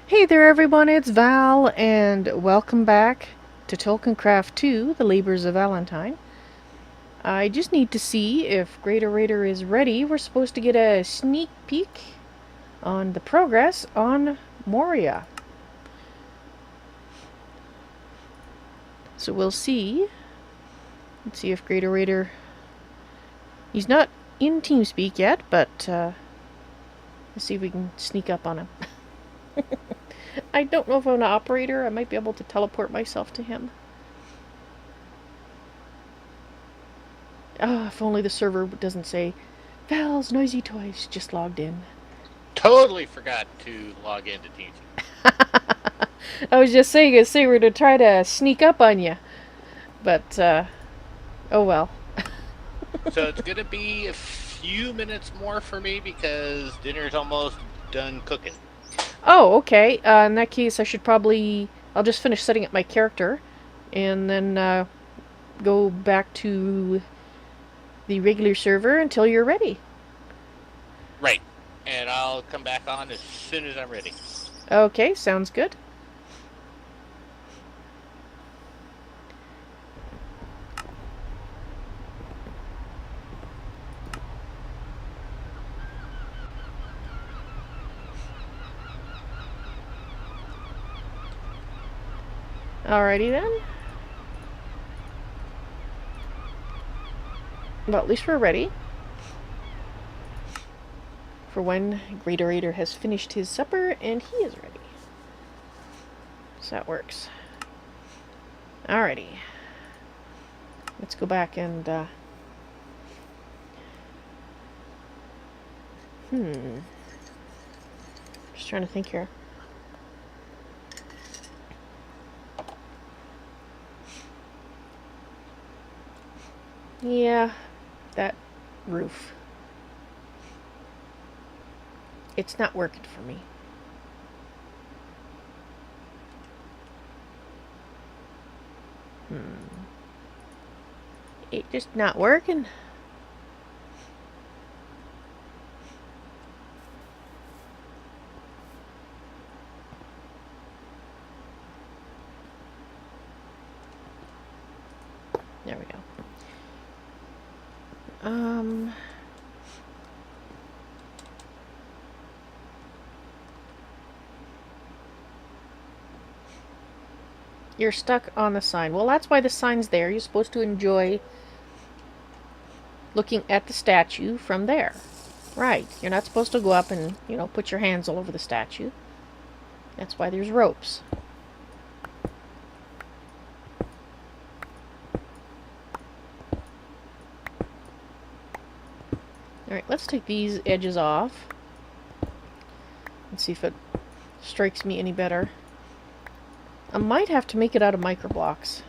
Hey there everyone, it's Val, and welcome back to Tolkiencraft II, The Labors of Valentine. I just need to see if GreatOrator is ready. We're supposed to get a sneak peek on the progress on Moria. So we'll see. Let's see if GreatOrator... He's not in TeamSpeak yet, but let's see if we can sneak up on him. I don't know if I'm an operator. I might be able to teleport myself to him. Ah, if only the server doesn't say, Vals, NoisyToys, just logged in. Totally forgot to log into TeamSpeak. I was just saying, we're to try to sneak up on you. But, oh well. So it's going to be a few minutes more for me because dinner's almost done cooking. Oh, okay. In that case, I'll just finish setting up my character, and then go back to the regular server until you're ready. Right. And I'll come back on as soon as I'm ready. Okay, sounds good. Alrighty then. Well, at least we're ready for when GreatOrator has finished his supper and he is ready. So that works. Alrighty. Let's go back and, just trying to think here. Yeah, that roof. It's not working for me. It just not working. There we go. You're stuck on the sign. Well, that's why the sign's there. You're supposed to enjoy looking at the statue from there. Right. You're not supposed to go up and, put your hands all over the statue. That's why there's ropes. Alright, let's take these edges off. And see if it strikes me any better. I might have to make it out of microblocks.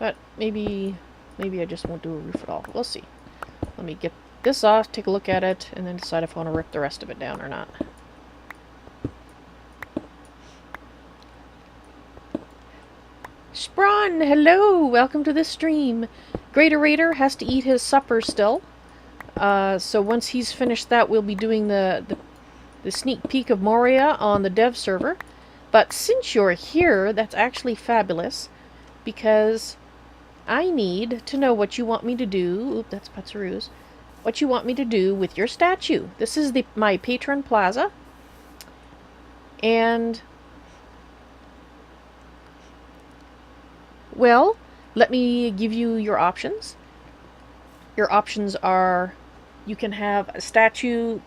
But maybe I just won't do a roof at all. We'll see. Let me get this off, take a look at it, and then decide if I want to rip the rest of it down or not. Sprawn, hello! Welcome to the stream. GreatOrator has to eat his supper still. So once he's finished that, we'll be doing the sneak peek of Moria on the dev server. But since you're here, that's actually fabulous, because I need to know what you want me to do. Oop, that's Patsaroos. What you want me to do with your statue. This is my patron plaza. And, well, let me give you your options. Your options are, you can have a statue,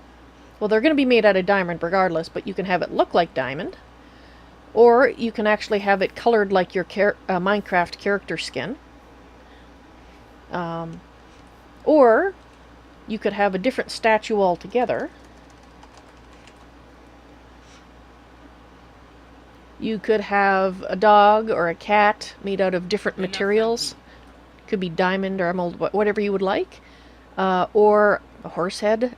well, they're going to be made out of diamond regardless, but you can have it look like diamond. Or you can actually have it colored like your Minecraft character skin. Or you could have a different statue altogether. You could have a dog or a cat made out of different materials. Could be diamond or emerald, whatever you would like. Or a horse head.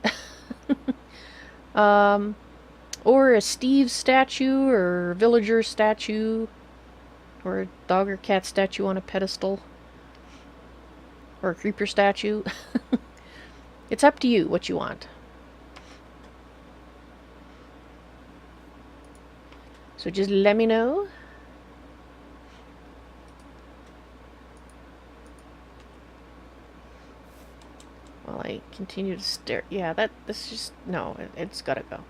Or a Steve statue or villager statue. Or a dog or cat statue on a pedestal. Or a creeper statue. It's up to you what you want. So just let me know. While I continue to stare. Yeah, this just... No, it's gotta go.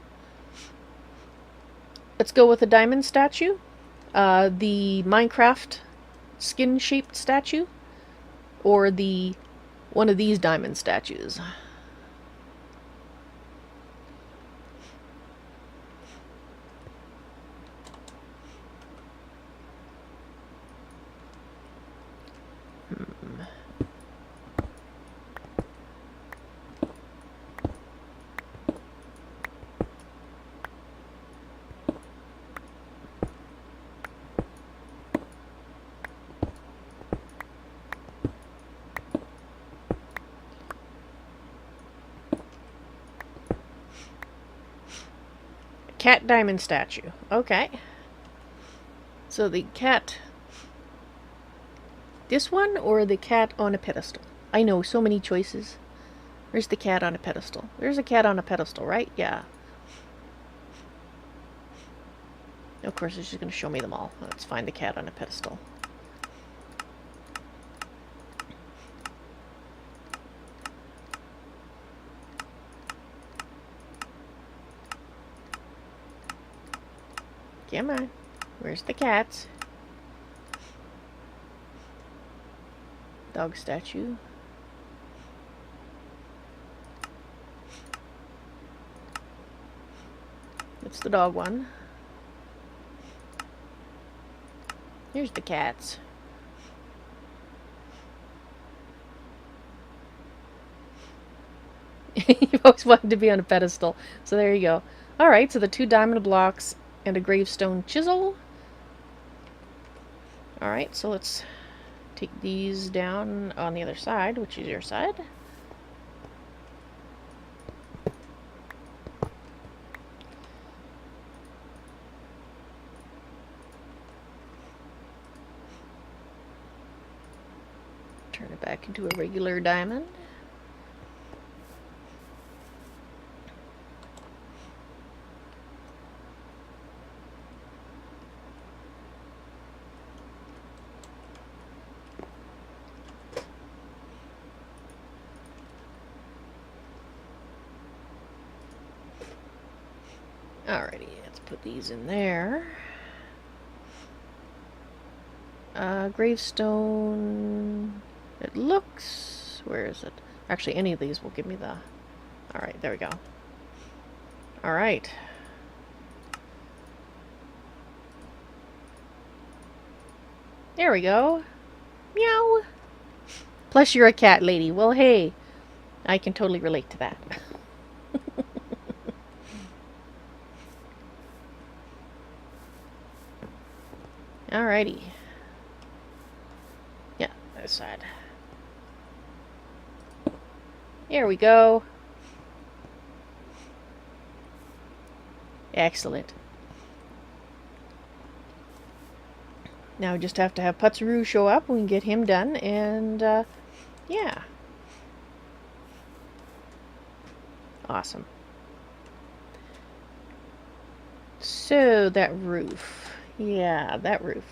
Let's go with a diamond statue. The Minecraft skin-shaped statue. Or the... one of these diamond statues. Cat diamond statue. Okay. So the cat... This one or the cat on a pedestal? I know, so many choices. Where's the cat on a pedestal? There's a cat on a pedestal, right? Yeah. Of course, it's just going to show me them all. Let's find the cat on a pedestal. Come on. Where's the cats? Dog statue. That's the dog one. Here's the cats. You've always wanted to be on a pedestal. So there you go. Alright, so the 2 diamond blocks and a gravestone chisel. Alright, so let's take these down on the other side, which is your side. Turn it back into a regular diamond. Alrighty, let's put these in there. Gravestone... It looks... Where is it? Actually, any of these will give me the... Alright, there we go. Alright. There we go. Meow! Plus you're a cat lady. Well, hey. I can totally relate to that. Alrighty. Yeah, this side. There we go. Excellent. Now we just have to have Putzaroo show up. We can get him done, and yeah. Awesome. So, that roof. Yeah, that roof.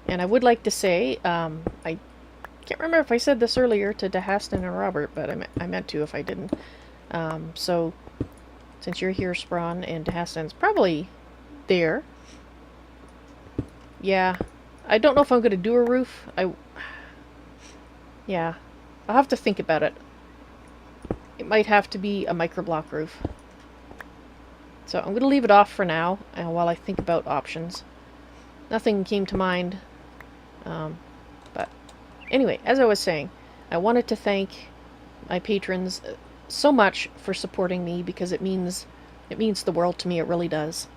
And I would like to say, I can't remember if I said this earlier to DeHaston and Robert, but I meant to if I didn't. So, since you're here, Sprawn, and DeHaston's probably there. Yeah. I don't know if I'm going to do a roof. Yeah. I'll have to think about it. It might have to be a microblock roof. So I'm going to leave it off for now, while I think about options. Nothing came to mind. But anyway, as I was saying, I wanted to thank my patrons so much for supporting me, because it means the world to me. It really does.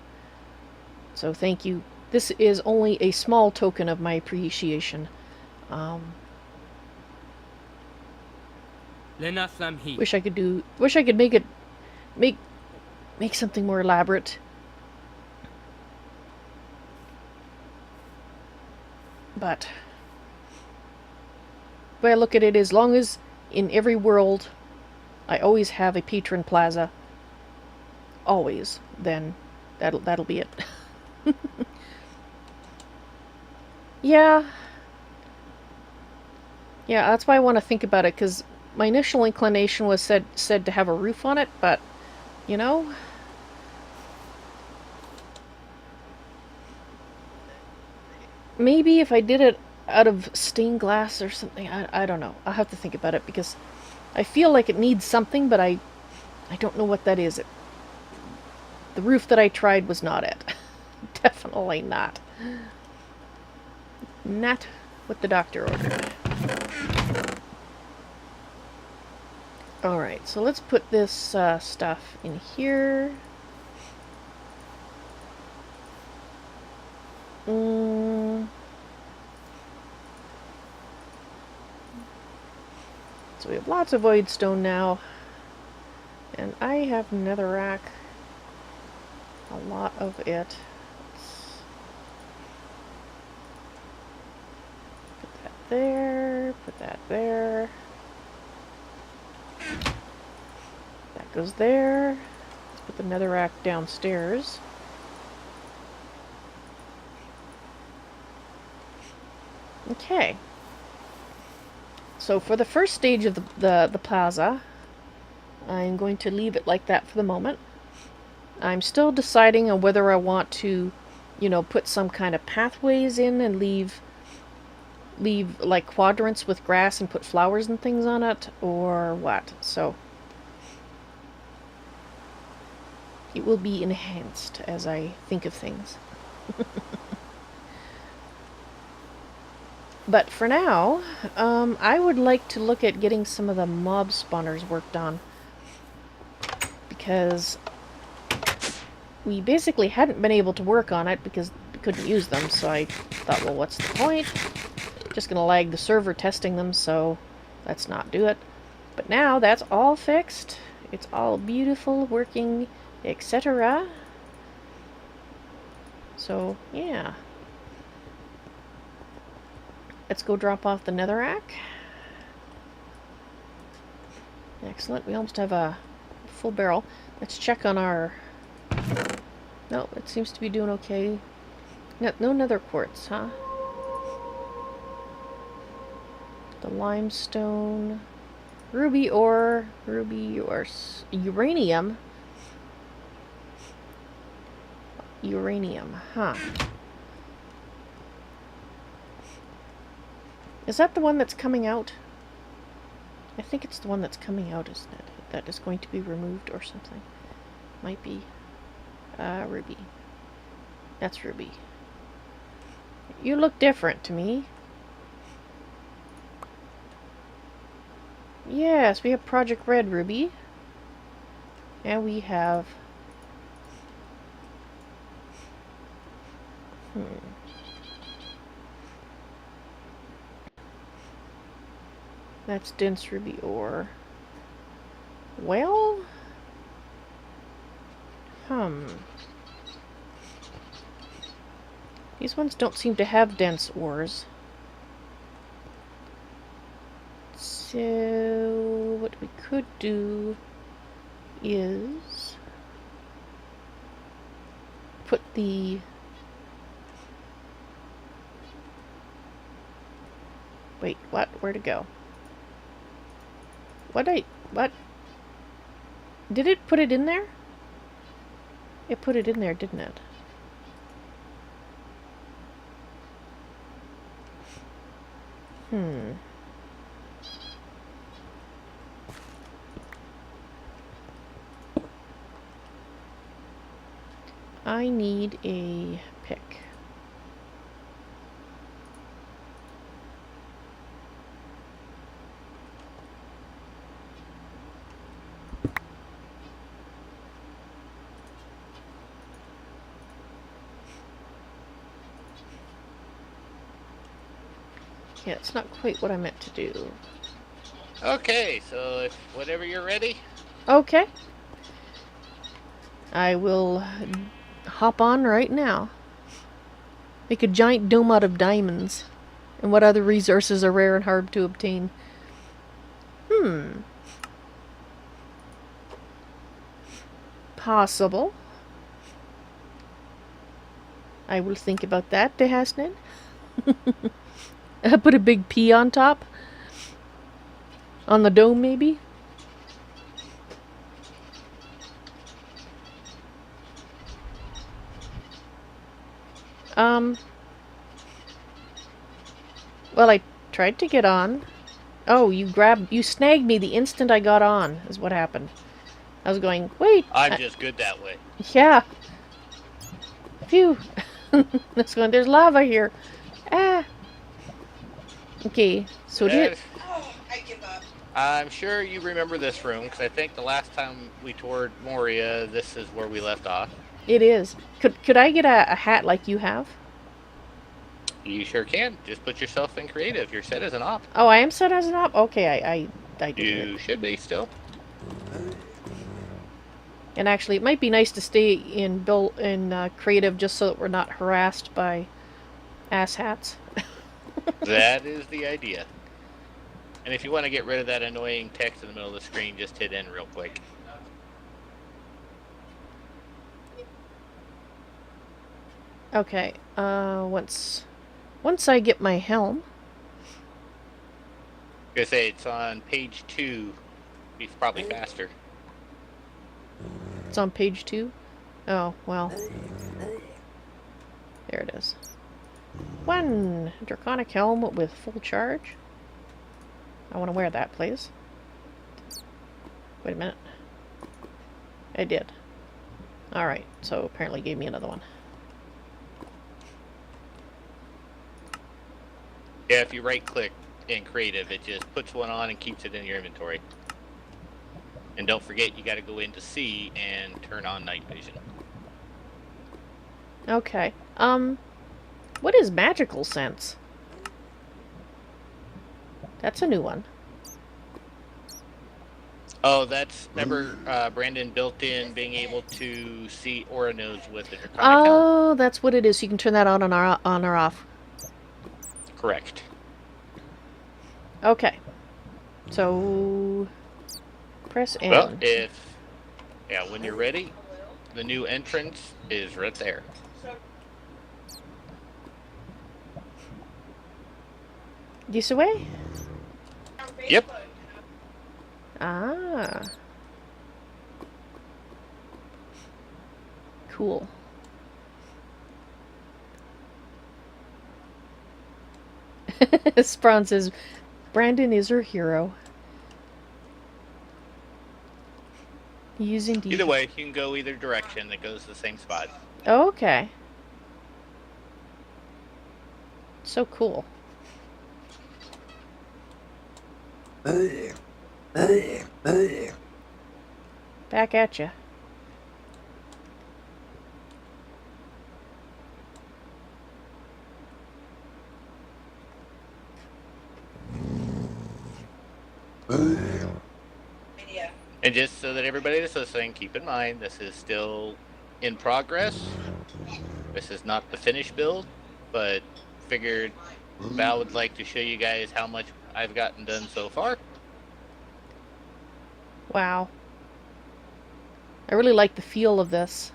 So thank you. This is only a small token of my appreciation. Wish I could make something more elaborate. But the way I look at it, as long as in every world I always have a patron plaza, always, then that'll be it. Yeah. Yeah, that's why I want to think about it, because my initial inclination was said to have a roof on it, but, you know, maybe if I did it out of stained glass or something, I don't know. I'll have to think about it, because I feel like it needs something, but I don't know what that is. The roof that I tried was not it. Definitely not. Not what the doctor ordered. Alright, so let's put this stuff in here. So we have lots of void stone now. And I have netherrack. A lot of it. Put that there. Put that there. That goes there. Let's put the netherrack downstairs. Okay. So for the first stage of the plaza, I'm going to leave it like that for the moment. I'm still deciding on whether I want to, you know, put some kind of pathways in and leave like quadrants with grass and put flowers and things on it, or what. So it will be enhanced as I think of things. But for now, I would like to look at getting some of the mob spawners worked on, because we basically hadn't been able to work on it because we couldn't use them, so I thought, well, what's the point? Just gonna lag the server testing them, so let's not do it. But now that's all fixed. It's all beautiful, working, etc. So, yeah. Let's go drop off the netherrack. Excellent. We almost have a full barrel. Let's check on our... No, it seems to be doing okay. No nether quartz, huh? The limestone. Ruby ore, uranium. Uranium, huh. Is that the one that's coming out? I think it's the one that's coming out, isn't it? That is going to be removed or something. Might be. Ruby. That's ruby. You look different to me. Yes, we have Project Red Ruby. And we have... That's dense ruby ore. Well... These ones don't seem to have dense ores. So, what we could do is put the... Wait, what? Where to go? What? Did it put it in there? It put it in there, didn't it? I need a pick. Yeah, it's not quite what I meant to do. Okay, so whenever you're ready. Okay. I will hop on right now. Make a giant dome out of diamonds. And what other resources are rare and hard to obtain? Possible. I will think about that, Dehasnin. Put a big P on top. On the dome, maybe? Well, I tried to get on. Oh, you snagged me the instant I got on, is what happened. I was going, wait. I'm just good that way. Yeah. Phew. That's going, there's lava here. Ah. Okay, so did... I give up. I'm sure you remember this room, because I think the last time we toured Moria, this is where we left off. It is. Could I get a hat like you have? You sure can. Just put yourself in creative. You're set as an op. Oh, I am set as an op? Okay, I do You it. should be still. And actually, it might be nice to stay in creative just so that we're not harassed by asshats. That is the idea. And if you want to get rid of that annoying text in the middle of the screen, just hit N real quick. Okay, once I get my helm... I was gonna say, it's on page 2. Be probably faster. It's on page 2? Oh, well. There it is. 1 Draconic Helm with full charge. I want to wear that, please. Wait a minute. I did. Alright, so apparently gave me another one. Yeah, if you right-click in creative, it just puts one on and keeps it in your inventory. And don't forget, you got to go into C and turn on night vision. Okay. What is magical sense? That's a new one. Oh, that's, remember, Brandon built in being able to see aura nodes with the Draconic Helm? Oh, that's what it is. You can turn that on or off. Correct. Okay. So... press N. Well, when you're ready, the new entrance is right there. This way? Yep. Ah. Cool. Sprawn says, Brandon is her hero. Using Either way, you can go either direction. It goes to the same spot. Oh, okay. So cool. Back at ya. And just so that everybody that's listening, keep in mind, this is still in progress. This is not the finished build, but figured Val would like to show you guys how much I've gotten done so far. Wow. I really like the feel of this.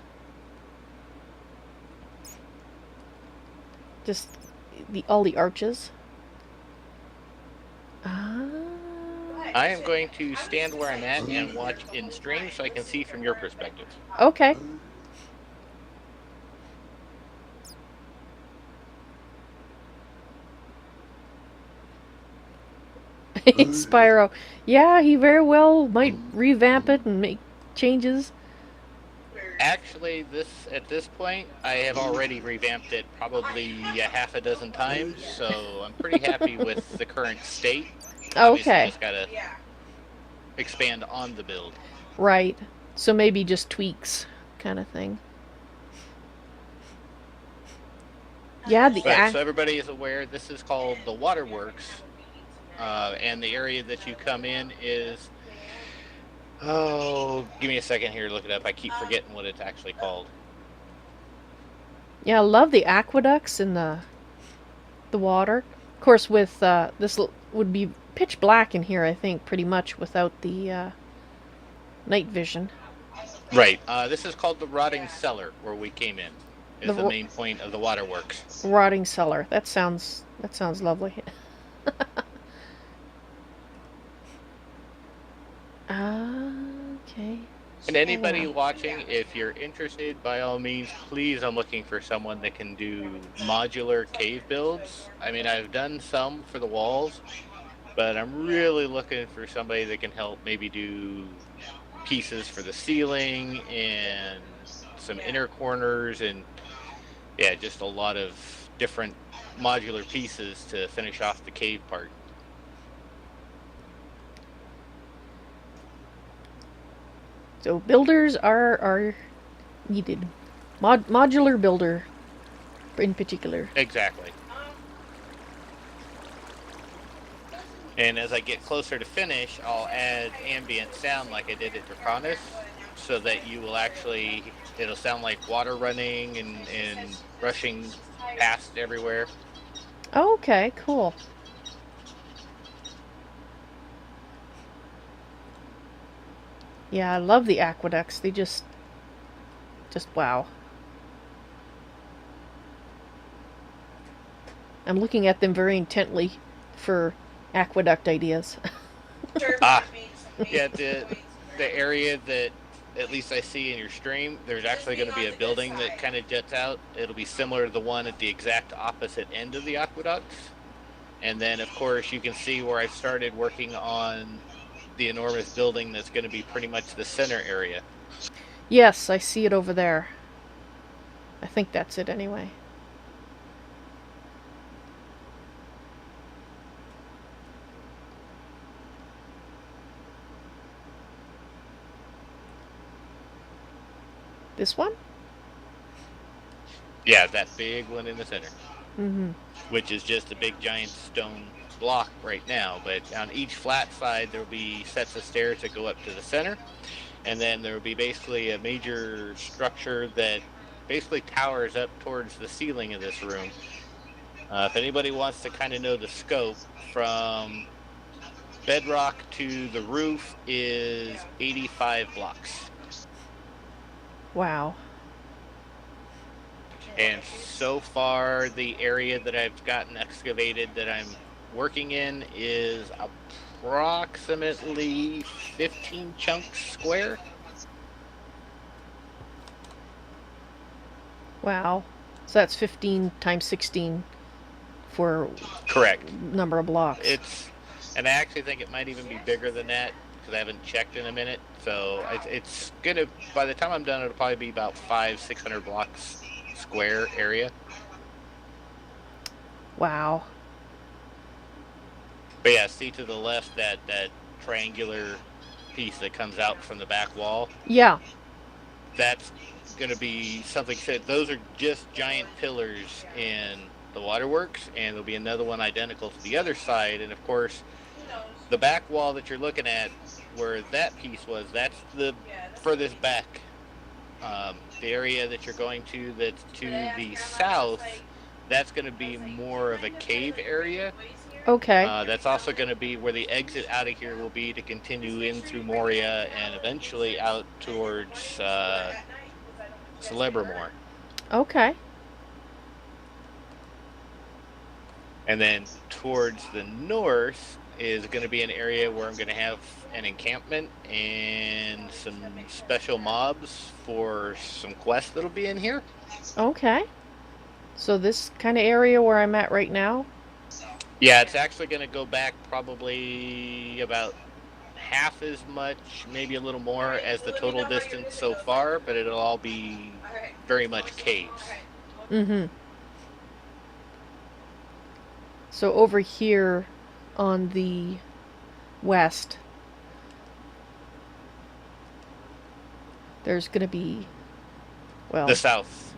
Just all the arches. Ah. I am going to stand where I'm at and watch in stream so I can see from your perspective. Okay. Spyro. Yeah, he very well might revamp it and make changes. Actually, at this point, I have already revamped it probably a half a dozen times, so I'm pretty happy with the current state. Obviously, Okay. just gotta expand on the build. Right. So maybe just tweaks kind of thing. Yeah, Right, so everybody is aware, this is called the Waterworks, and the area that you come in is... Oh, give me a second here to look it up. I keep forgetting what it's actually called. Yeah, I love the aqueducts and the water. Of course, with would be pitch black in here, I think, pretty much without the night vision. Right. This is called the rotting cellar, where we came in. Is the The main point of the waterworks. rotting cellar. That sounds lovely. Okay. And anybody watching, if you're interested, by all means, please, I'm looking for someone that can do modular cave builds. I mean, I've done some for the walls, but I'm really looking for somebody that can help maybe do pieces for the ceiling and some inner corners and, yeah, just a lot of different modular pieces to finish off the cave part. So builders are needed. Modular builder, in particular. Exactly. And as I get closer to finish, I'll add ambient sound like I did at Draconis, so that you will actually, it'll sound like water running and rushing past everywhere. Okay, cool. Yeah, I love the aqueducts. They just wow. I'm looking at them very intently for aqueduct ideas. Yeah, the area that at least I see in your stream, there's actually going to be a building that kind of jets out. It'll be similar to the one at the exact opposite end of the aqueducts. And then, of course, you can see where I've started working on the enormous building that's going to be pretty much the center area. Yes, I see it over there. I think that's it anyway. This one? Yeah, that big one in the center. Mm-hmm. Which is just a big giant stone block right now. But on each flat side, there will be sets of stairs that go up to the center. And then there will be basically a major structure that basically towers up towards the ceiling of this room. If anybody wants to kind of know the scope, from bedrock to the roof is 85 blocks. Wow. And so far, the area that I've gotten excavated that I'm working in is approximately 15 chunks square. Wow. So that's 15 times 16 for Correct. Number of blocks. And I actually think it might even be bigger than that, because I haven't checked in a minute. So it's gonna, by the time I'm done, it'll probably be about 500-600 blocks square area. Wow. But yeah, see to the left that triangular piece that comes out from the back wall? Yeah. That's going to be something said. Those are just giant pillars in the waterworks, and there'll be another one identical to the other side. And of course, the back wall that you're looking at, where that piece was, that's the furthest back. The area that you're going to that's to the south, that's going to be more of a cave area. Okay. That's also going to be where the exit out of here will be to continue in through Moria and eventually out towards Celebrimore. Okay. And then towards the north is going to be an area where I'm going to have an encampment and some special mobs for some quests that'll be in here. Okay. So this kind of area where I'm at right now? Yeah, it's actually going to go back probably about half as much, maybe a little more, as the total distance so far, but it'll all be very much caves. Mm-hmm. So over here on the west, there's going to be, well... The south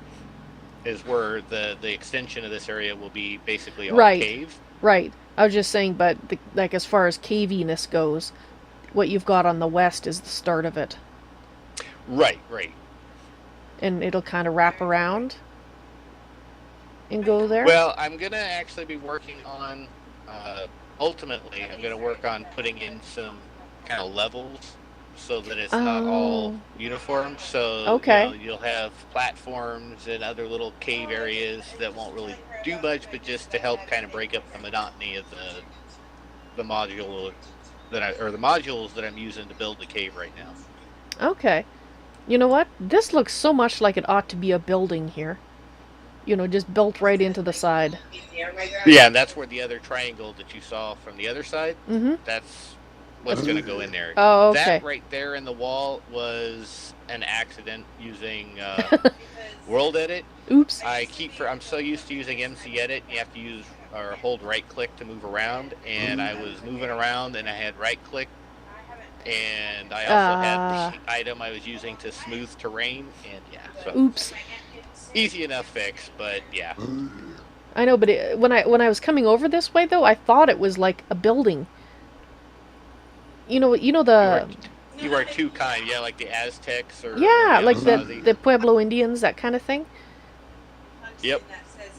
is where the extension of this area will be basically all cave. Right. I was just saying, but like as far as caviness goes, what you've got on the west is the start of it. Right. And it'll kind of wrap around and go there? Well, I'm gonna actually be working on. Ultimately, I'm gonna work on putting in some kind of levels so that it's not all Oh, uniform. So okay. you'll have platforms and other little cave areas that won't really do much, but just to help kind of break up the monotony of the module the modules that I'm using to build the cave right now. Okay. You know what? This looks so much like it ought to be a building here. You know, just built right into the side. Yeah, and that's where the other triangle that you saw from the other side, Mm-hmm. that's what's going to go in there. Oh, That okay. right there in the wall was an accident using World Edit. Oops. I'm so used to using MC Edit, you have to use or hold right click to move around, and I was moving around and I had right click, and I also had the item I was using to smooth terrain, and yeah, so Oops. easy enough fix, but yeah. I know, but when I was coming over this way though, I thought it was like a building. You know You are the you are too kind. Yeah, like the Aztecs or yeah, the like Anasazi. the Pueblo Indians, that kind of thing. Yep.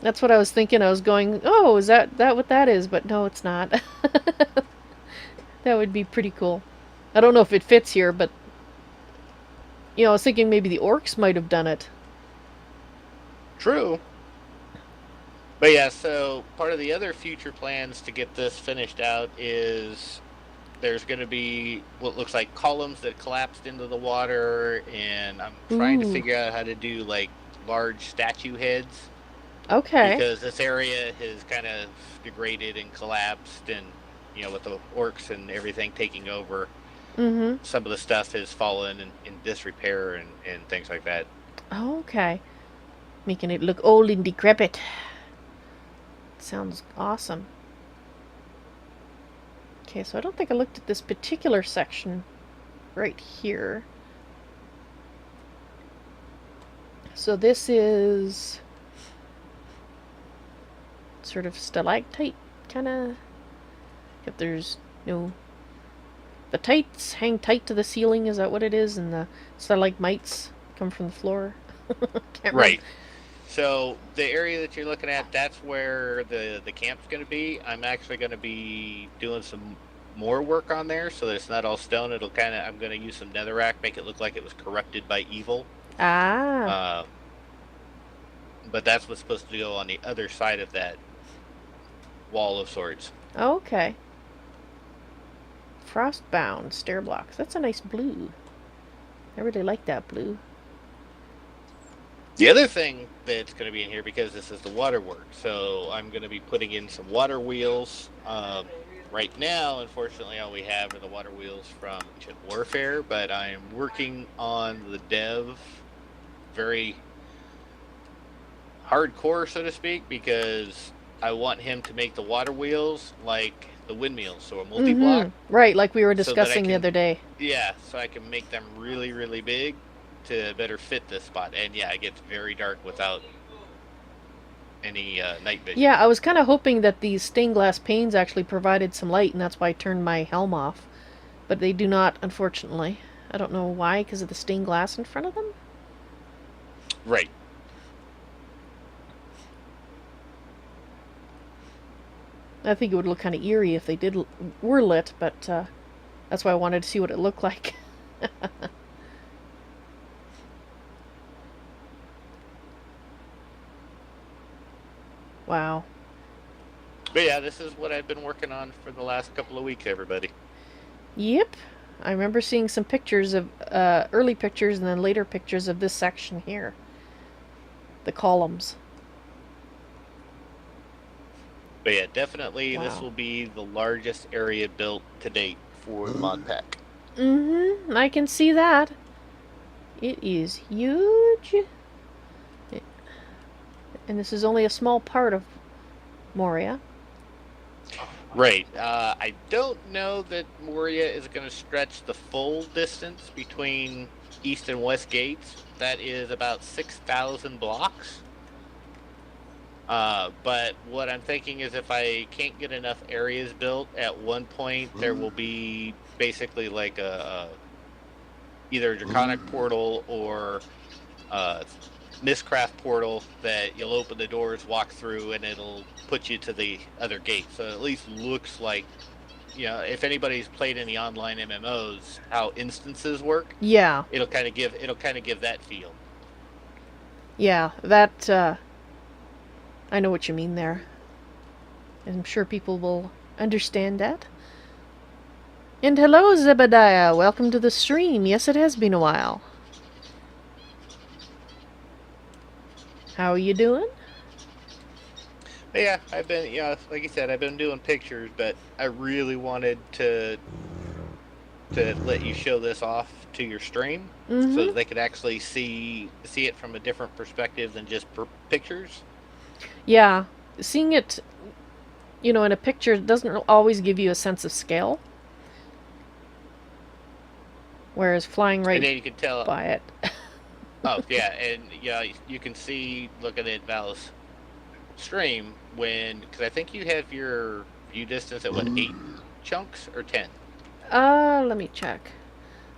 That's what I was thinking. I was going, oh, is that what that is? But no, it's not. That would be pretty cool. I don't know if it fits here, but I was thinking maybe the orcs might have done it. True. But yeah, so part of the other future plans to get this finished out is there's going to be what looks like columns that collapsed into the water, and I'm trying to Ooh. figure out how to do like large statue heads Okay. because this area has kind of degraded and collapsed, and with the orcs and everything taking over, Mm-hmm. some of the stuff has fallen in disrepair and things like that. Okay. Making it look old and decrepit. Sounds awesome. Okay, so I don't think I looked at this particular section right here. So this is sort of stalactite kind of. If there's the tights hang tight to the ceiling, is that what it is? And the stalagmites come from the floor. Can't remember. Right. So the area that you're looking at, that's where the camp's going to be. I'm actually going to be doing some more work on there so that it's not all stone. I'm going to use some netherrack, make it look like it was corrupted by evil. Ah. Uh, but that's what's supposed to go on the other side of that wall of sorts. Okay. Frostbound stair blocks. That's a nice blue. I really like that blue. The other thing that's going to be in here, because this is the water work, so I'm going to be putting in some water wheels. Right now, unfortunately, all we have are the water wheels from Ancient Warfare, but I'm working on the dev very hardcore, so to speak, because I want him to make the water wheels like the windmills, so a multi-block. Mm-hmm. Right, like we were So that I discussing the can, other day. yeah, so I can make them really, really big to better fit this spot. And yeah, it gets very dark without any night vision. Yeah, I was kind of hoping that these stained glass panes actually provided some light, and that's why I turned my helm off. But they do not, unfortunately. I don't know why, because of the stained glass in front of them? Right. I think it would look kind of eerie if they were lit, but that's why I wanted to see what it looked like. Wow. But yeah, this is what I've been working on for the last couple of weeks, everybody. Yep. I remember seeing some pictures of early pictures and then later pictures of this section here. The columns. But yeah, definitely Wow. this will be the largest area built to date for the mod pack. Mm-hmm. I can see that. It is huge. And this is only a small part of Moria. Right. I don't know that Moria is going to stretch the full distance between east and west gates. That is about 6,000 blocks. But what I'm thinking is if I can't get enough areas built at one point, there will be basically like either a draconic portal or Mistcraft portal that you'll open the doors, walk through, and it'll put you to the other gate. So it at least looks like, if anybody's played any online MMOs, how instances work. Yeah. It'll kind of give that feel. Yeah, that, I know what you mean there. I'm sure people will understand that. And hello, Zebediah. Welcome to the stream. Yes, it has been a while. How are you doing? But yeah, I've been, like you said, I've been doing pictures, but I really wanted to let you show this off to your stream, so that they could actually see it from a different perspective than just pictures. Yeah, seeing it, in a picture doesn't always give you a sense of scale. Whereas flying right and then you can tell by it. Oh yeah, and you can see looking at Val's stream because I think you have your view distance at 8 chunks or 10. Let me check.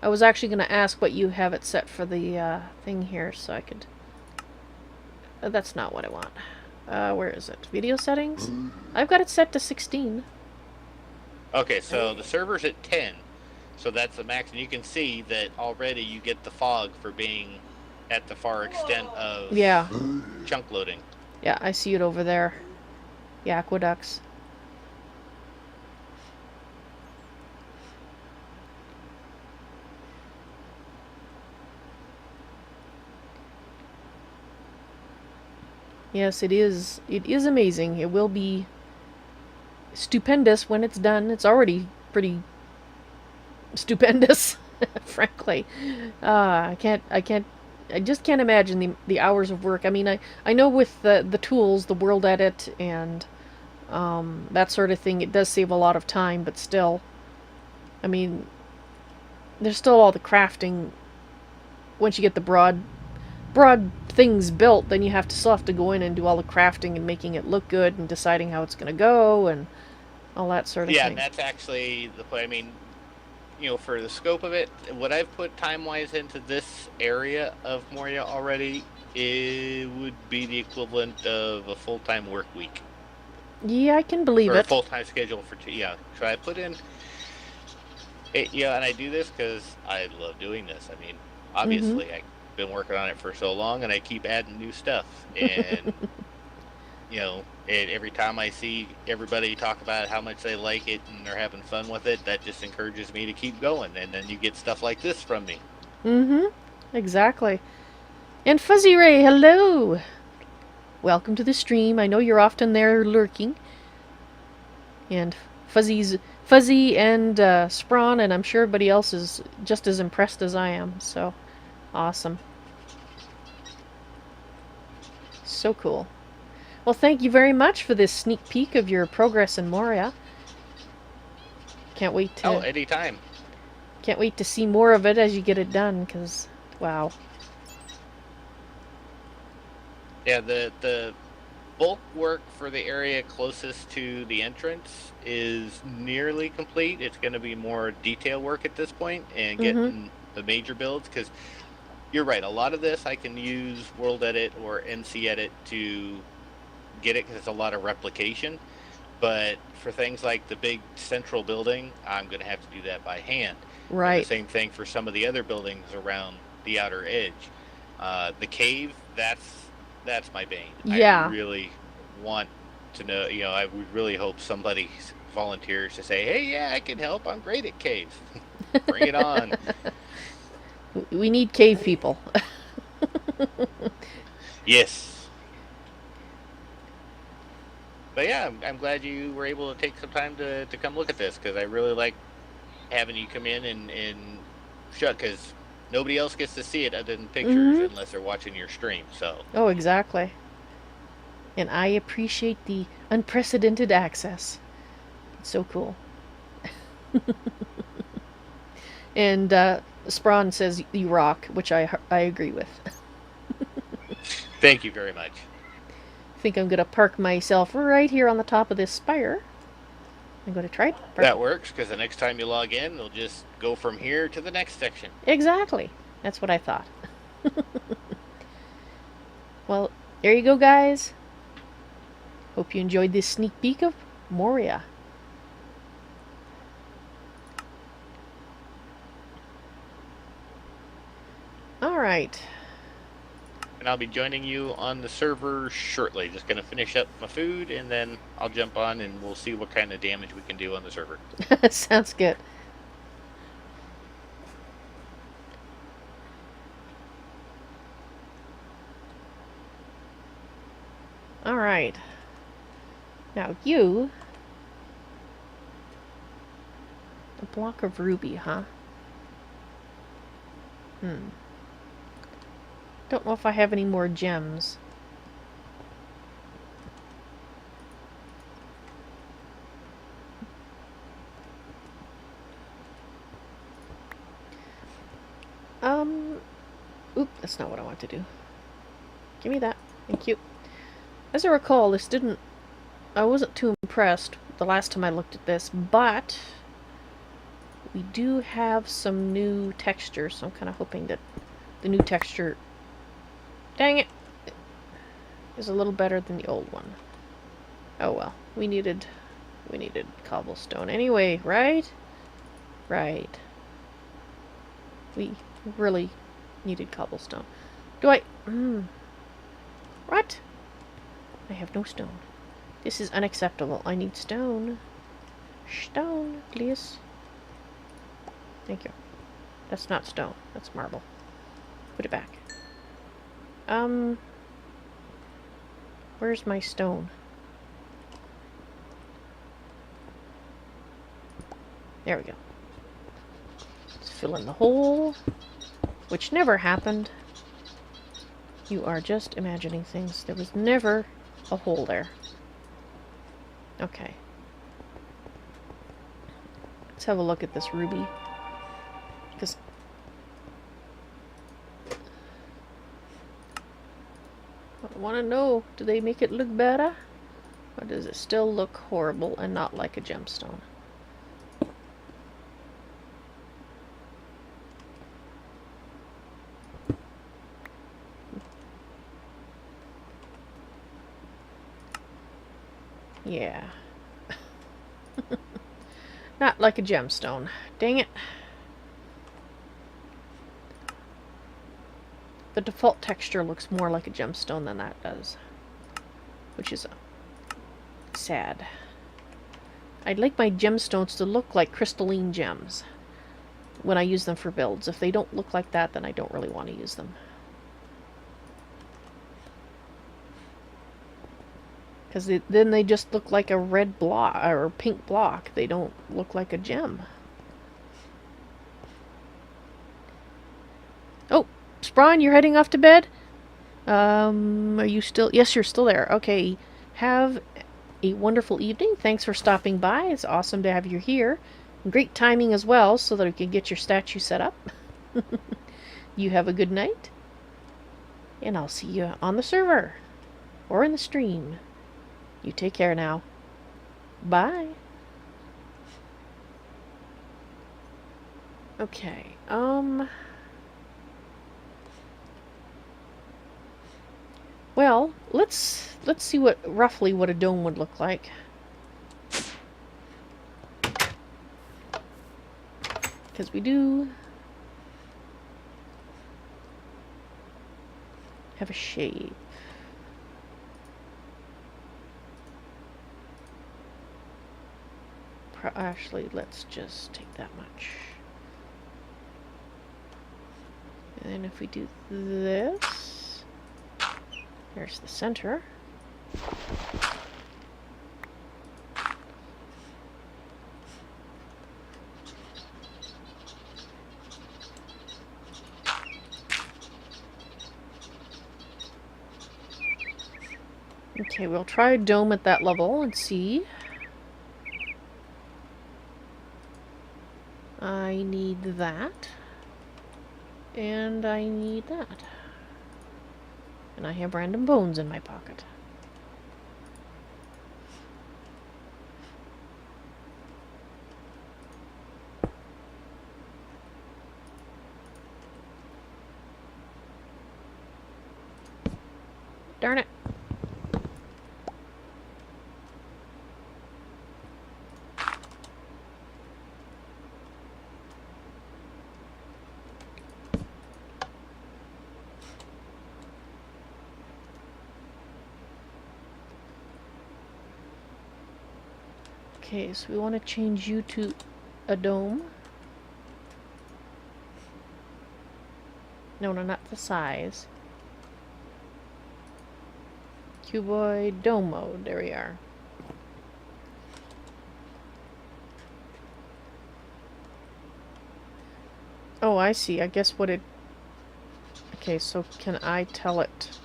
I was actually going to ask what you have it set for the thing here, so I could. That's not what I want. Where is it? Video settings. I've got it set to 16. Okay, so the server's at 10, so that's the max, and you can see that already you get the fog for being at the far extent of chunk loading. Yeah, I see it over there. The aqueducts. Yes, it is. It is amazing. It will be stupendous when it's done. It's already pretty stupendous, frankly. I just can't imagine the hours of work. I mean, I know with the tools, the world edit and that sort of thing, it does save a lot of time, but still, I mean, there's still all the crafting. Once you get the broad things built, then you still have to go in and do all the crafting and making it look good and deciding how it's going to go and all that sort of thing. Yeah, and that's actually the point. I mean, for the scope of it, what I've put time-wise into this area of Moria already, it would be the equivalent of a full-time work week. Yeah, I can believe it. Or a full-time schedule for 2. Yeah, so I put in it, and I do this because I love doing this. I mean, obviously, I've been working on it for so long, and I keep adding new stuff. And, every time I see everybody talk about how much they like it and they're having fun with it, that just encourages me to keep going. And then you get stuff like this from me. Exactly. And Fuzzy Ray, hello! Welcome to the stream. I know you're often there lurking. And Fuzzy and Sprawn, and I'm sure everybody else is just as impressed as I am. So, awesome. So cool. Well, thank you very much for this sneak peek of your progress in Moria. Can't wait to... Oh, anytime. Can't wait to see more of it as you get it done, because, wow. Yeah, the bulk work for the area closest to the entrance is nearly complete. It's going to be more detail work at this point and getting the major builds, because you're right, a lot of this I can use World Edit or NC Edit to get it because it's a lot of replication, but for things like the big central building, I'm going to have to do that by hand. Right. And the same thing for some of the other buildings around the outer edge. The cave, that's my bane. Yeah. I really want to know, I would really hope somebody volunteers to say, hey, yeah, I can help. I'm great at caves. Bring it on. We need cave people. Yes. But yeah, I'm glad you were able to take some time to come look at this, because I really like having you come in and shut, because nobody else gets to see it other than pictures unless they're watching your stream. So. Oh, exactly. And I appreciate the unprecedented access. It's so cool. And Sprawn says you rock, which I agree with. Thank you very much. I think I'm going to park myself right here on the top of this spire. I'm going to try it. That works, because the next time you log in, we'll just go from here to the next section. Exactly. That's what I thought. Well, there you go, guys. Hope you enjoyed this sneak peek of Moria. Alright. And I'll be joining you on the server shortly. Just going to finish up my food, and then I'll jump on and we'll see what kind of damage we can do on the server. Sounds good. Alright. Now you... A block of ruby, huh? Don't know if I have any more gems. Oop, that's not what I want to do. Give me that. Thank you. As I recall, this didn't... I wasn't too impressed the last time I looked at this, but we do have some new texture, so I'm kind of hoping that the new texture... Dang it! Is a little better than the old one. Oh well. We needed cobblestone anyway, right? Right. We really needed cobblestone. Do I... What? I have no stone. This is unacceptable. I need stone. Stone, please. Thank you. That's not stone. That's marble. Put it back. Where's my stone? There we go. Let's fill in the hole, which never happened. You are just imagining things. There was never a hole there. Okay. Let's have a look at this ruby. Because I want to know, do they make it look better? Or does it still look horrible and not like a gemstone? Yeah. Not like a gemstone. Dang it. The default texture looks more like a gemstone than that does. Which is sad. I'd like my gemstones to look like crystalline gems when I use them for builds. If they don't look like that, then I don't really want to use them. Because then they just look like a red block or a pink block. They don't look like a gem. Oh, Sprawn, you're heading off to bed? Are you still... Yes, you're still there. Okay, have a wonderful evening. Thanks for stopping by. It's awesome to have you here. Great timing as well, so that we can get your statue set up. You have a good night. And I'll see you on the server. Or in the stream. You take care now. Bye. Okay, well, let's see roughly what a dome would look like. Because we do have a shape. Actually, let's just take that much. And then if we do this, there's the center. Okay, we'll try a dome at that level and see. I need that. And I need that. And I have random bones in my pocket. Darn it. Okay, so we want to change you to a dome. No, not the size. Cuboid dome mode. There we are. Oh, I see. I guess what it... Okay, so can I tell it...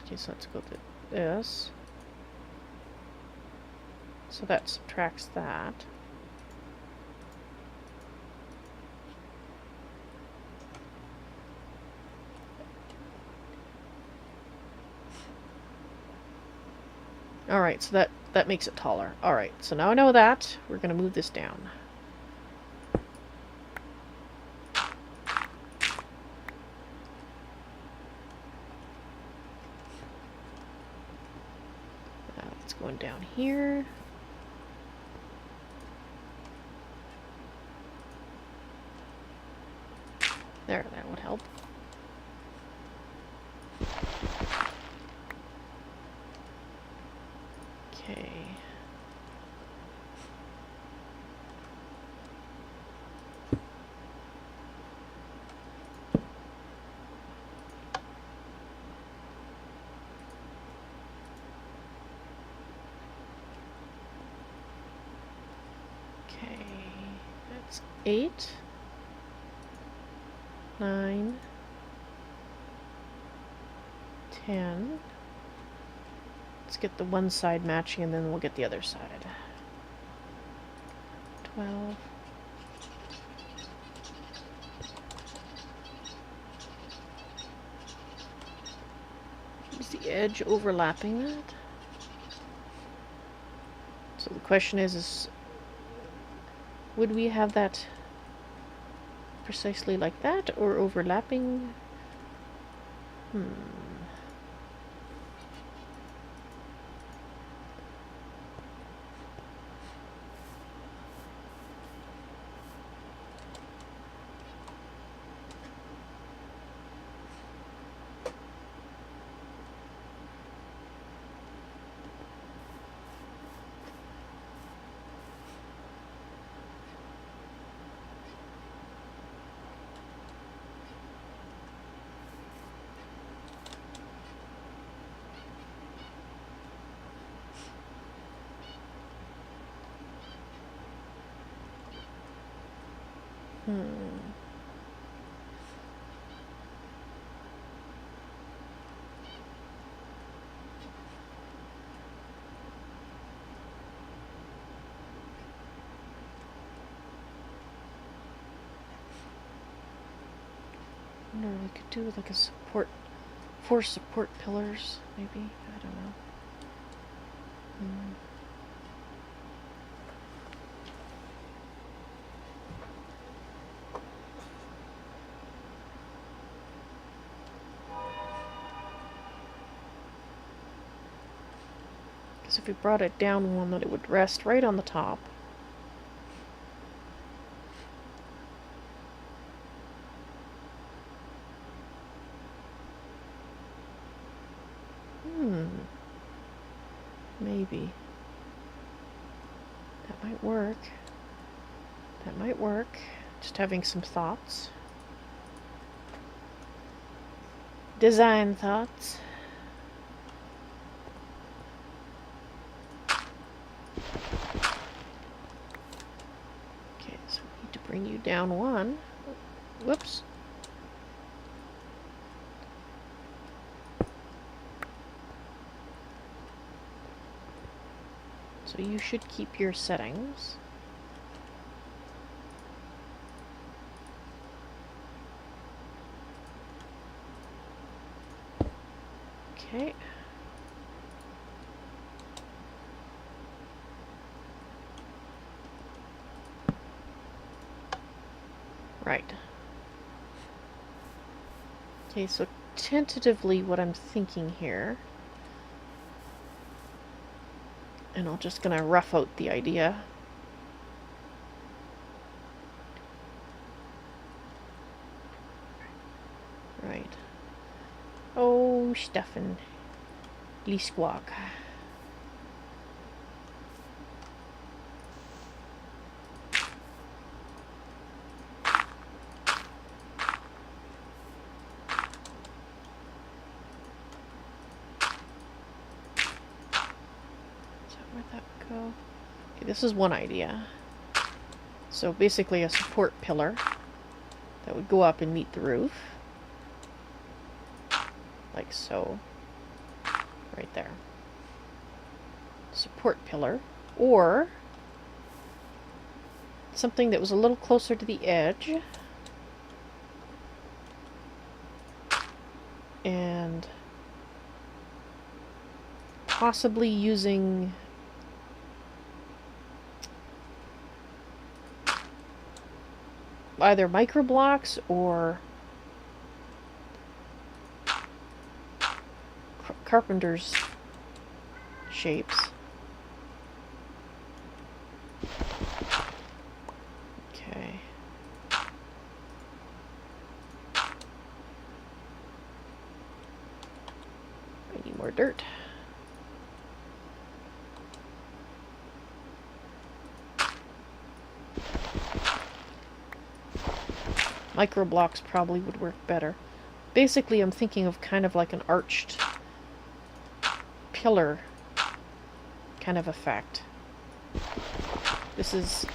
Okay, so let's go to this. So that subtracts that. Alright, so that makes it taller. Alright, so now I know that. We're going to move this down. It's going down here. There, that would help. Okay. Okay. That's 8. 9, 10. Let's get the one side matching and then we'll get the other side. 12. Is the edge overlapping that? So the question is would we have that precisely like that or overlapping? I wonder if we could do like a support, 4 support pillars, maybe? I don't know. Because if we brought it down one, that it would rest right on the top. Maybe. That might work. That might work. Just having some thoughts. Design thoughts. Okay, so we need to bring you down one. Whoops. So you should keep your settings. Okay. Right. Okay, so tentatively what I'm thinking here, and I'm just gonna rough out the idea. Right. Oh, Stefan. Lee Squawk. Where'd that go? Okay, this is one idea. So basically a support pillar that would go up and meet the roof. Like so. Right there. Support pillar. Or something that was a little closer to the edge. And possibly using either micro blocks or carpenter's shapes. Okay. I need more dirt. Micro blocks probably would work better. Basically, I'm thinking of kind of like an arched pillar kind of effect. This is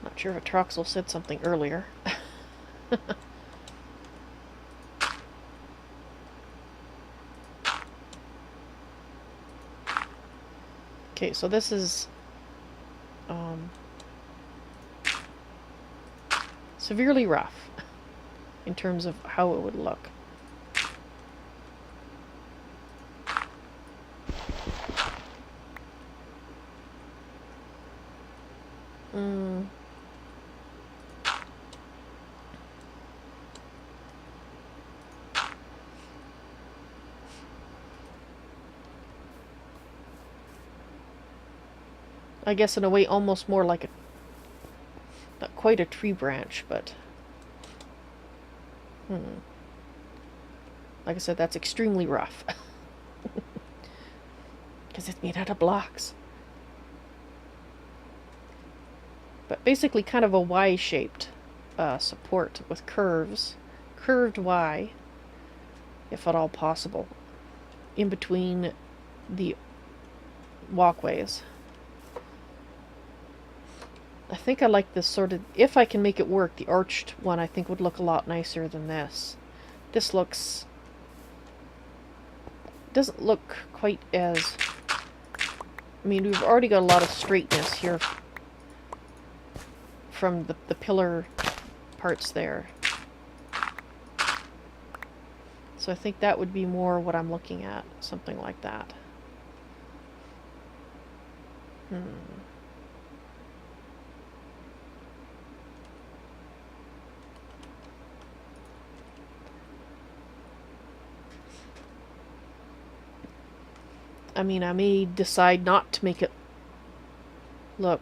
not sure if Troxel said something earlier. Okay, so this is severely rough in terms of how it would look. I guess in a way almost more like a, not quite a tree branch, but like I said, that's extremely rough. Because it's made out of blocks. But basically kind of a Y-shaped support with curves. Curved Y, if at all possible, in between the walkways. I think I like this sort of, if I can make it work, the arched one I think would look a lot nicer than this. This looks, doesn't look quite as, I mean, we've already got a lot of straightness here from the pillar parts there. So I think that would be more what I'm looking at, something like that. I mean, I may decide not to make it look.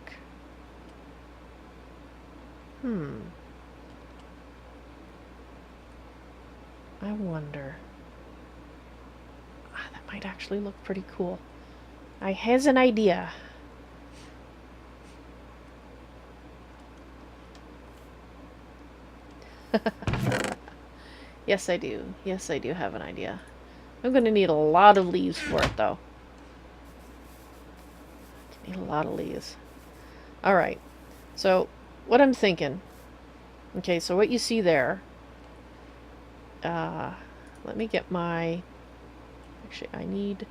I wonder. That might actually look pretty cool. I has an idea. Yes, I do. Yes, I do have an idea. I'm going to need a lot of leaves for it, though. Need a lot of leaves. Alright. So, what I'm thinking. Okay, so what you see there. Let me get my... Actually, I need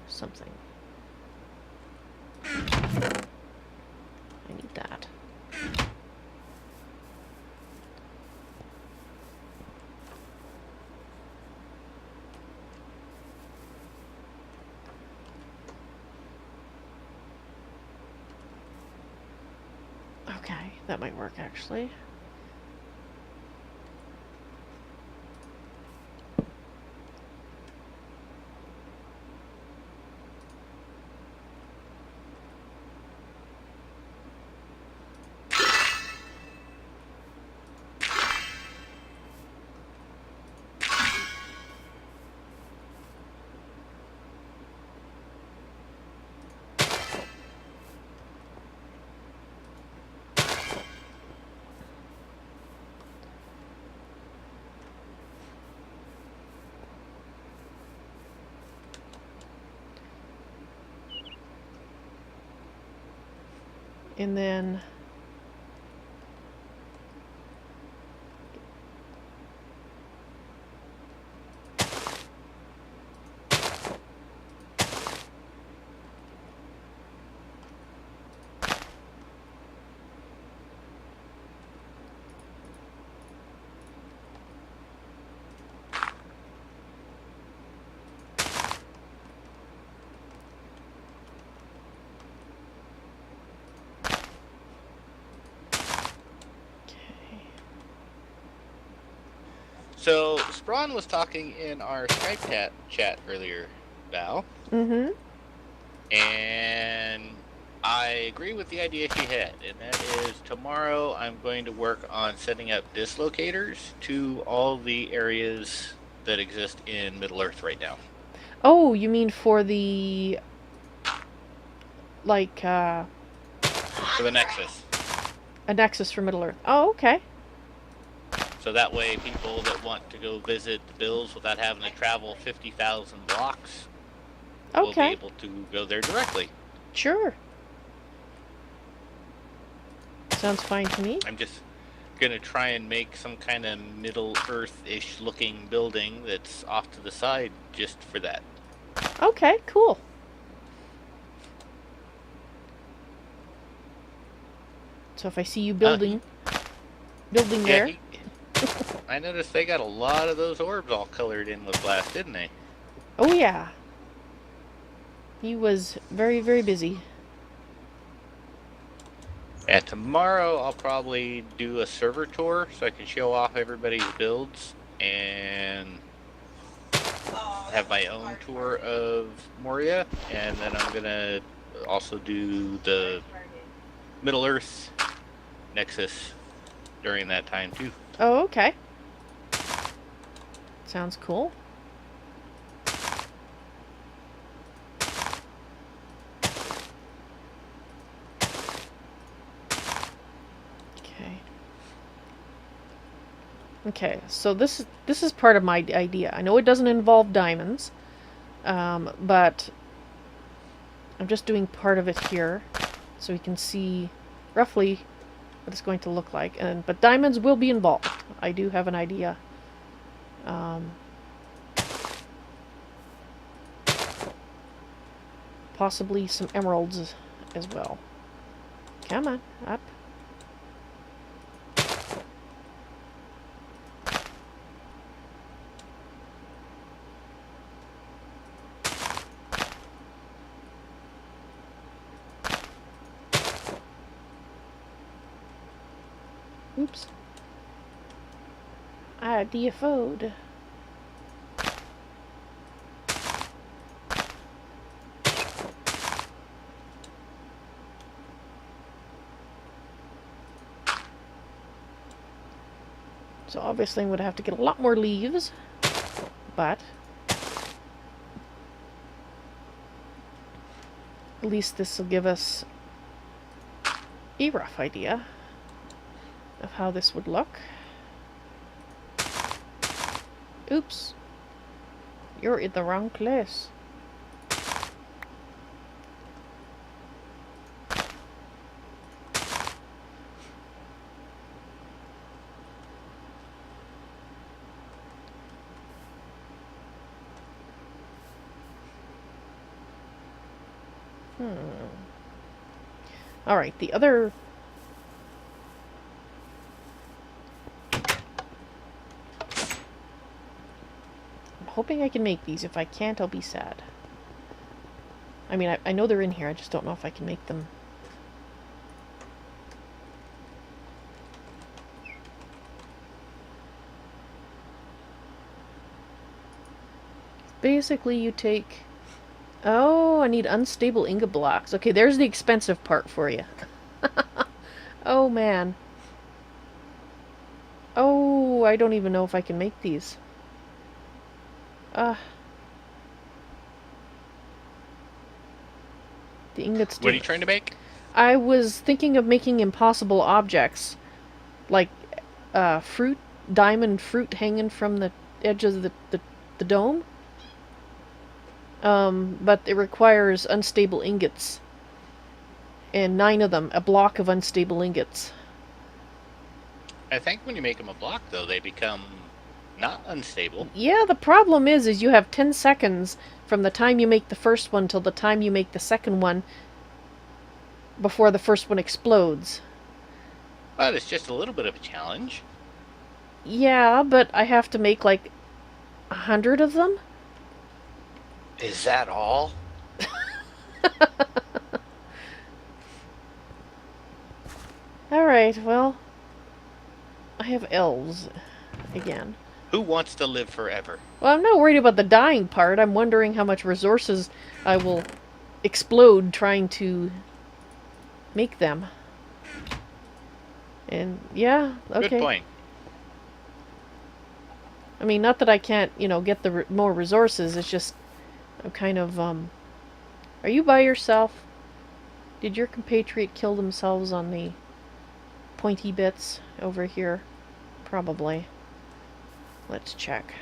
something. That might work, actually. And then So, Sprawn was talking in our Skype chat earlier, Val. mm-hmm. And I agree with the idea she had, and that is tomorrow I'm going to work on setting up dislocators to all the areas that exist in Middle Earth right now. Oh, you mean for the like For the Nexus. a nexus for Middle Earth? Oh, okay. So that way people that want to go visit the Bills without having to travel 50,000 blocks will be Okay. able to go there directly. Sure. Sounds fine to me. I'm just going to try and make some kind of Middle Earth-ish looking building that's off to the side just for that. Okay, cool. So if I see you building there. I noticed they got a lot of those orbs all colored in with glass, didn't they? Oh yeah. He was very, very busy. Yeah, tomorrow I'll probably do a server tour so I can show off everybody's builds and have my own tour of Moria, and then I'm gonna also do the Middle Earth Nexus during that time too. Oh, okay. Sounds cool. Okay, so this is part of my idea. I know it doesn't involve diamonds, but I'm just doing part of it here, so we can see roughly what it's going to look like. But diamonds will be involved. I do have an idea. Possibly some emeralds as well. Come on, up. Oops. I DFO'd. So obviously I'm going to have to get a lot more leaves, but at least this will give us a rough idea of how this would look. Oops. You're in the wrong place. Alright, the other... I'm hoping I can make these. If I can't, I'll be sad. I mean, I know they're in here. I just don't know if I can make them. basically you take... Oh, I need unstable ingot blocks. Okay, there's the expensive part for you. Oh, man. Oh, I don't even know if I can make these. The ingots What are you didn't... trying to make? I was thinking of making impossible objects. Like, fruit, diamond fruit hanging from the edge of the dome. But it requires unstable ingots. And 9 of them, a block of unstable ingots. I think when you make them a block, though, they become not unstable. Yeah, the problem is you have 10 seconds from the time you make the first one till the time you make the second one before the first one explodes. But it's just a little bit of a challenge. Yeah, but I have to make like 100 of them? Is that all? Alright, well, I have elves again. Who wants to live forever? Well, I'm not worried about the dying part. I'm wondering how much resources I will explode trying to make them. And, yeah, okay. Good point. I mean, not that I can't, get the more resources. It's just, I'm kind of, Are you by yourself? Did your compatriot kill themselves on the pointy bits over here? Probably. Let's check.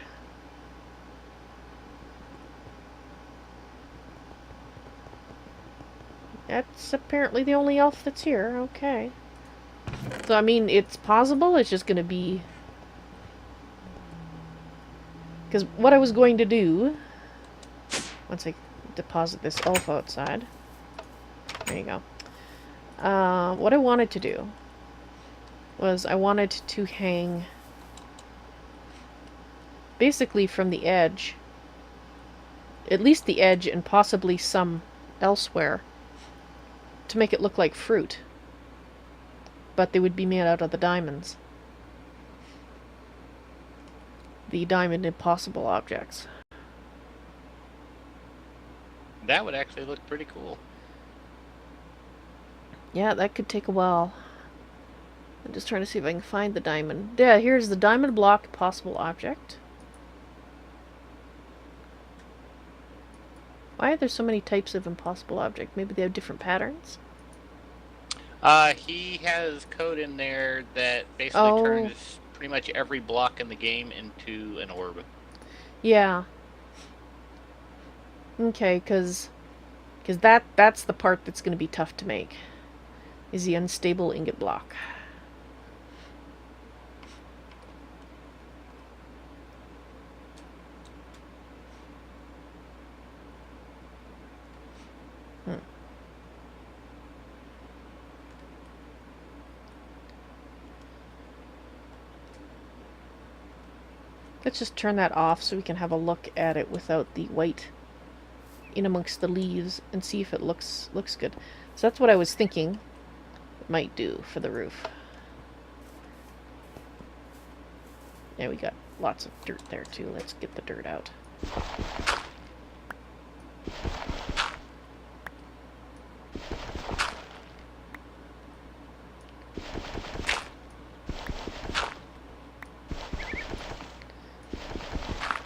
That's apparently the only elf that's here. Okay. So, I mean, it's possible. It's just going to be... Because what I was going to do... Once I deposit this elf outside... There you go. What I wanted to do was I wanted to hang... basically from the edge, at least the edge and possibly some elsewhere, to make it look like fruit. But they would be made out of the diamonds. The diamond impossible objects. That would actually look pretty cool. Yeah, that could take a while. I'm just trying to see if I can find the diamond. Yeah, here's the diamond block possible object. Why are there so many types of impossible object? Maybe they have different patterns? He has code in there that basically turns pretty much every block in the game into an orb. Yeah. Okay, because that's the part that's going to be tough to make. Is the unstable ingot block. Let's just turn that off so we can have a look at it without the white in amongst the leaves and see if it looks good. So that's what I was thinking it might do for the roof. Yeah, we got lots of dirt there too. Let's get the dirt out.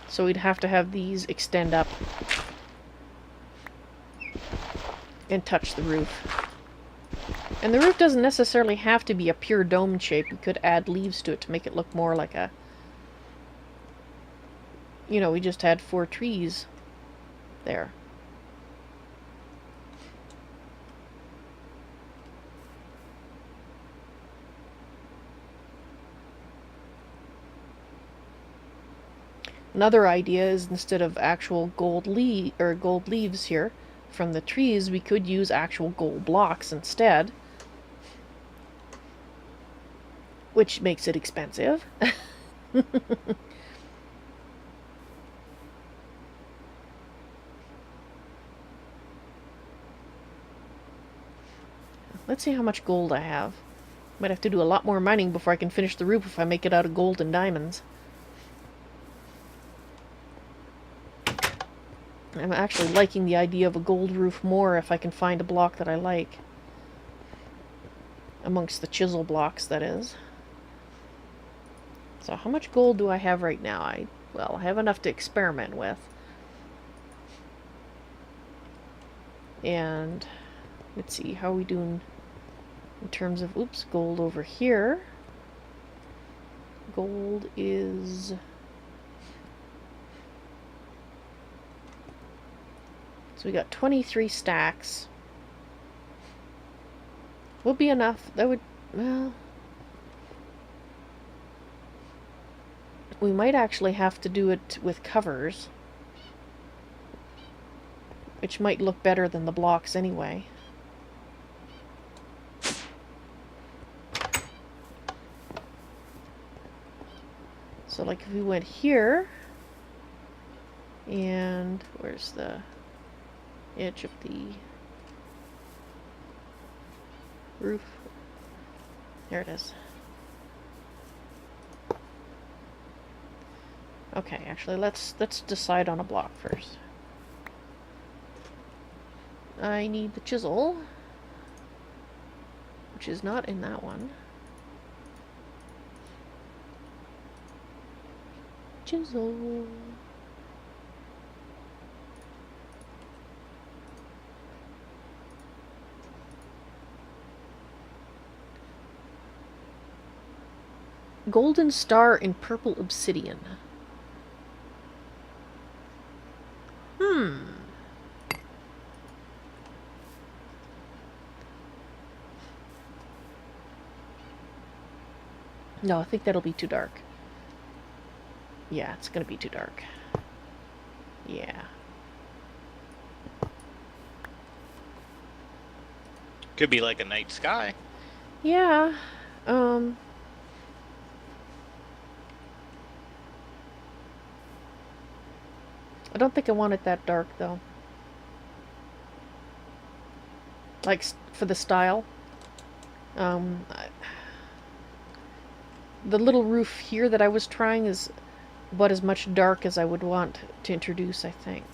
So we'd have to have these extend up and touch the roof. And the roof doesn't necessarily have to be a pure dome shape. We could add leaves to it to make it look more like a... we just had 4 trees there. Another idea is instead of actual gold leaves here from the trees, we could use actual gold blocks instead, which makes it expensive. Let's see how much gold I have. Might have to do a lot more mining before I can finish the roof if I make it out of gold and diamonds. I'm actually liking the idea of a gold roof more if I can find a block that I like. Amongst the chisel blocks, that is. So how much gold do I have right now? I have enough to experiment with. And let's see, how are we doing in terms of, oops, gold over here. Gold is... So we got 23 stacks. Would be enough. That would, well... We might actually have to do it with covers. Which might look better than the blocks anyway. So like if we went here, and where's the edge of the roof? There it is. Okay, actually let's decide on a block first. I need the chisel, which is not in that one. Chisel. Golden star in purple obsidian. No, I think that'll be too dark. Yeah, it's gonna be too dark. Yeah. Could be like a night sky. Yeah. I don't think I want it that dark, though. Like, for the style. The little roof here that I was trying is about as much dark as I would want to introduce, I think.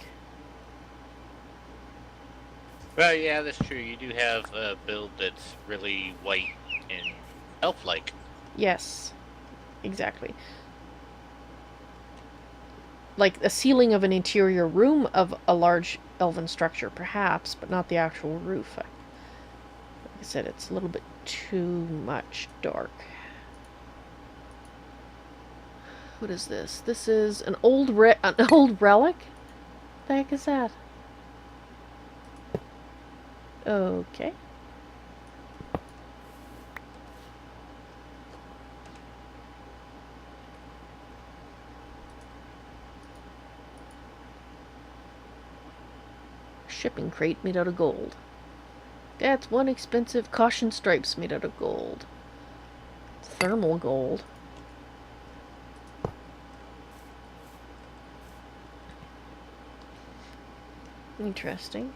Well, yeah, that's true. You do have a build that's really white and elf-like. Yes, exactly. Like a ceiling of an interior room of a large elven structure, perhaps, but not the actual roof. Like I said, it's a little bit too much dark. What is this? This is an old relic? What the heck is that? Okay. Shipping crate made out of gold. That's one expensive caution stripes made out of gold. Thermal gold. Interesting.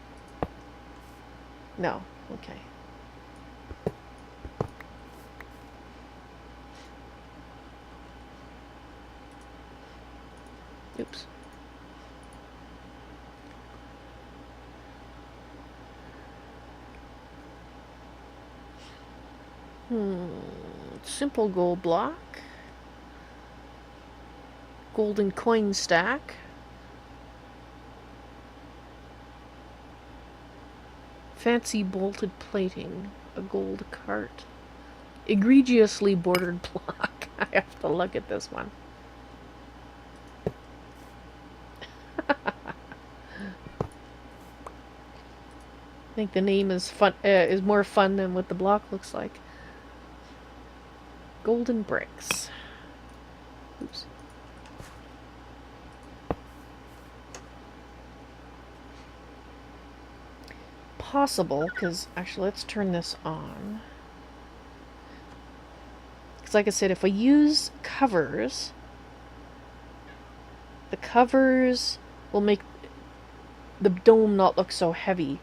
No. Okay. Oops. Simple gold block. Golden coin stack. Fancy bolted plating. A gold cart. Egregiously bordered block. I have to look at this one. I think the name is fun. Is more fun than what the block looks like. Golden bricks. Oops. Possible, because actually let's turn this on. Because like I said, if I use covers, the covers will make the dome not look so heavy.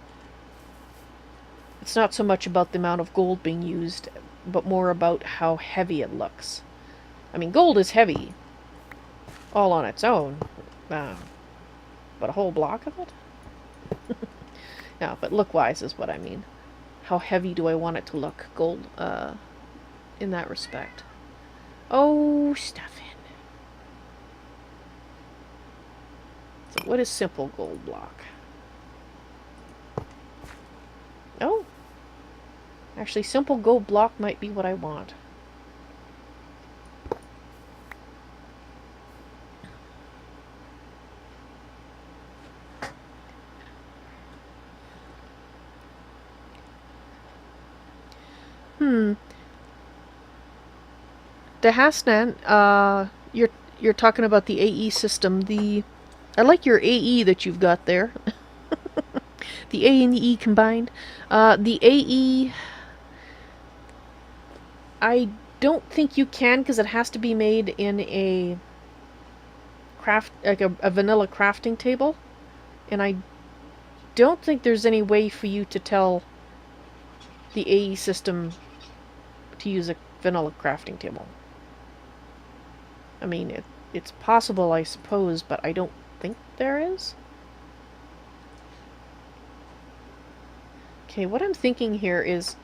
It's not so much about the amount of gold being used, but more about how heavy it looks. I mean, gold is heavy all on its own. But a whole block of it? No, but look-wise is what I mean. How heavy do I want it to look? Gold, in that respect. Oh, stuff in. So what is simple gold block? Oh. Actually, simple gold block might be what I want. The Hasnan, you're talking about the AE system. I like your AE that you've got there. The A and the E combined. The AE, I don't think you can because it has to be made in a a vanilla crafting table, and I don't think there's any way for you to tell the AE system to use a vanilla crafting table. I mean, it's possible, I suppose, but I don't think there is. Okay, what I'm thinking here is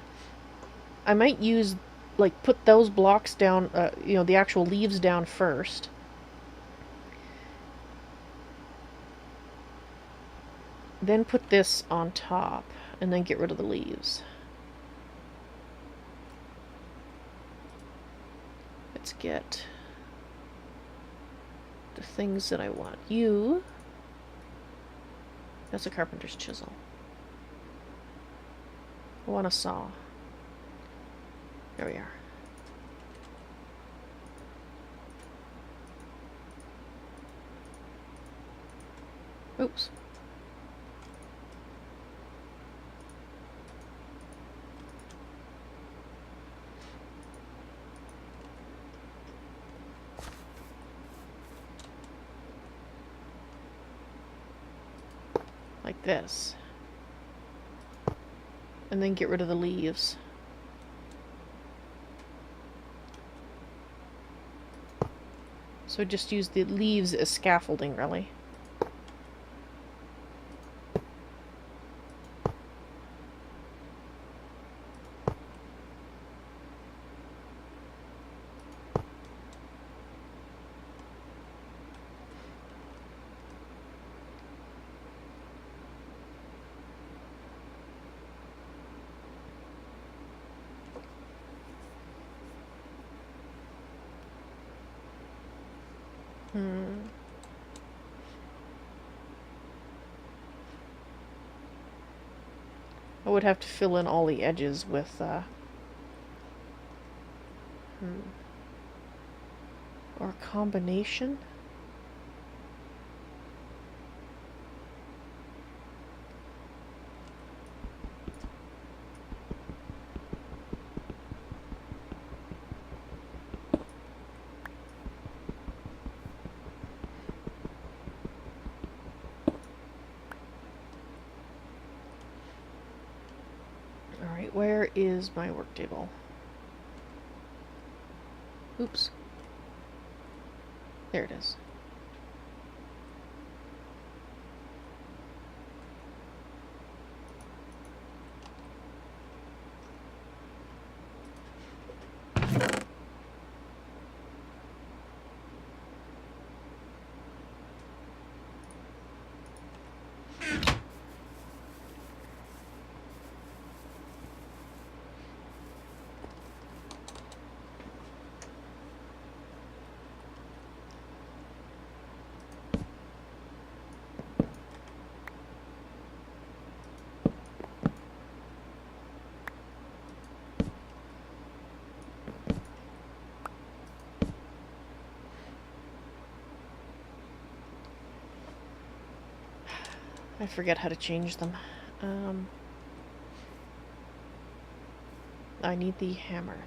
I might use, like, put those blocks down, the actual leaves down first. Then put this on top, and then get rid of the leaves. Let's get the things that I want. That's a carpenter's chisel. I want a saw. There we are. Oops. Like this. And then get rid of the leaves. So just use the leaves as scaffolding, really. I would have to fill in all the edges with, or a combination? Where is my work table? Oops. There it is. I forget how to change them. I need the hammer.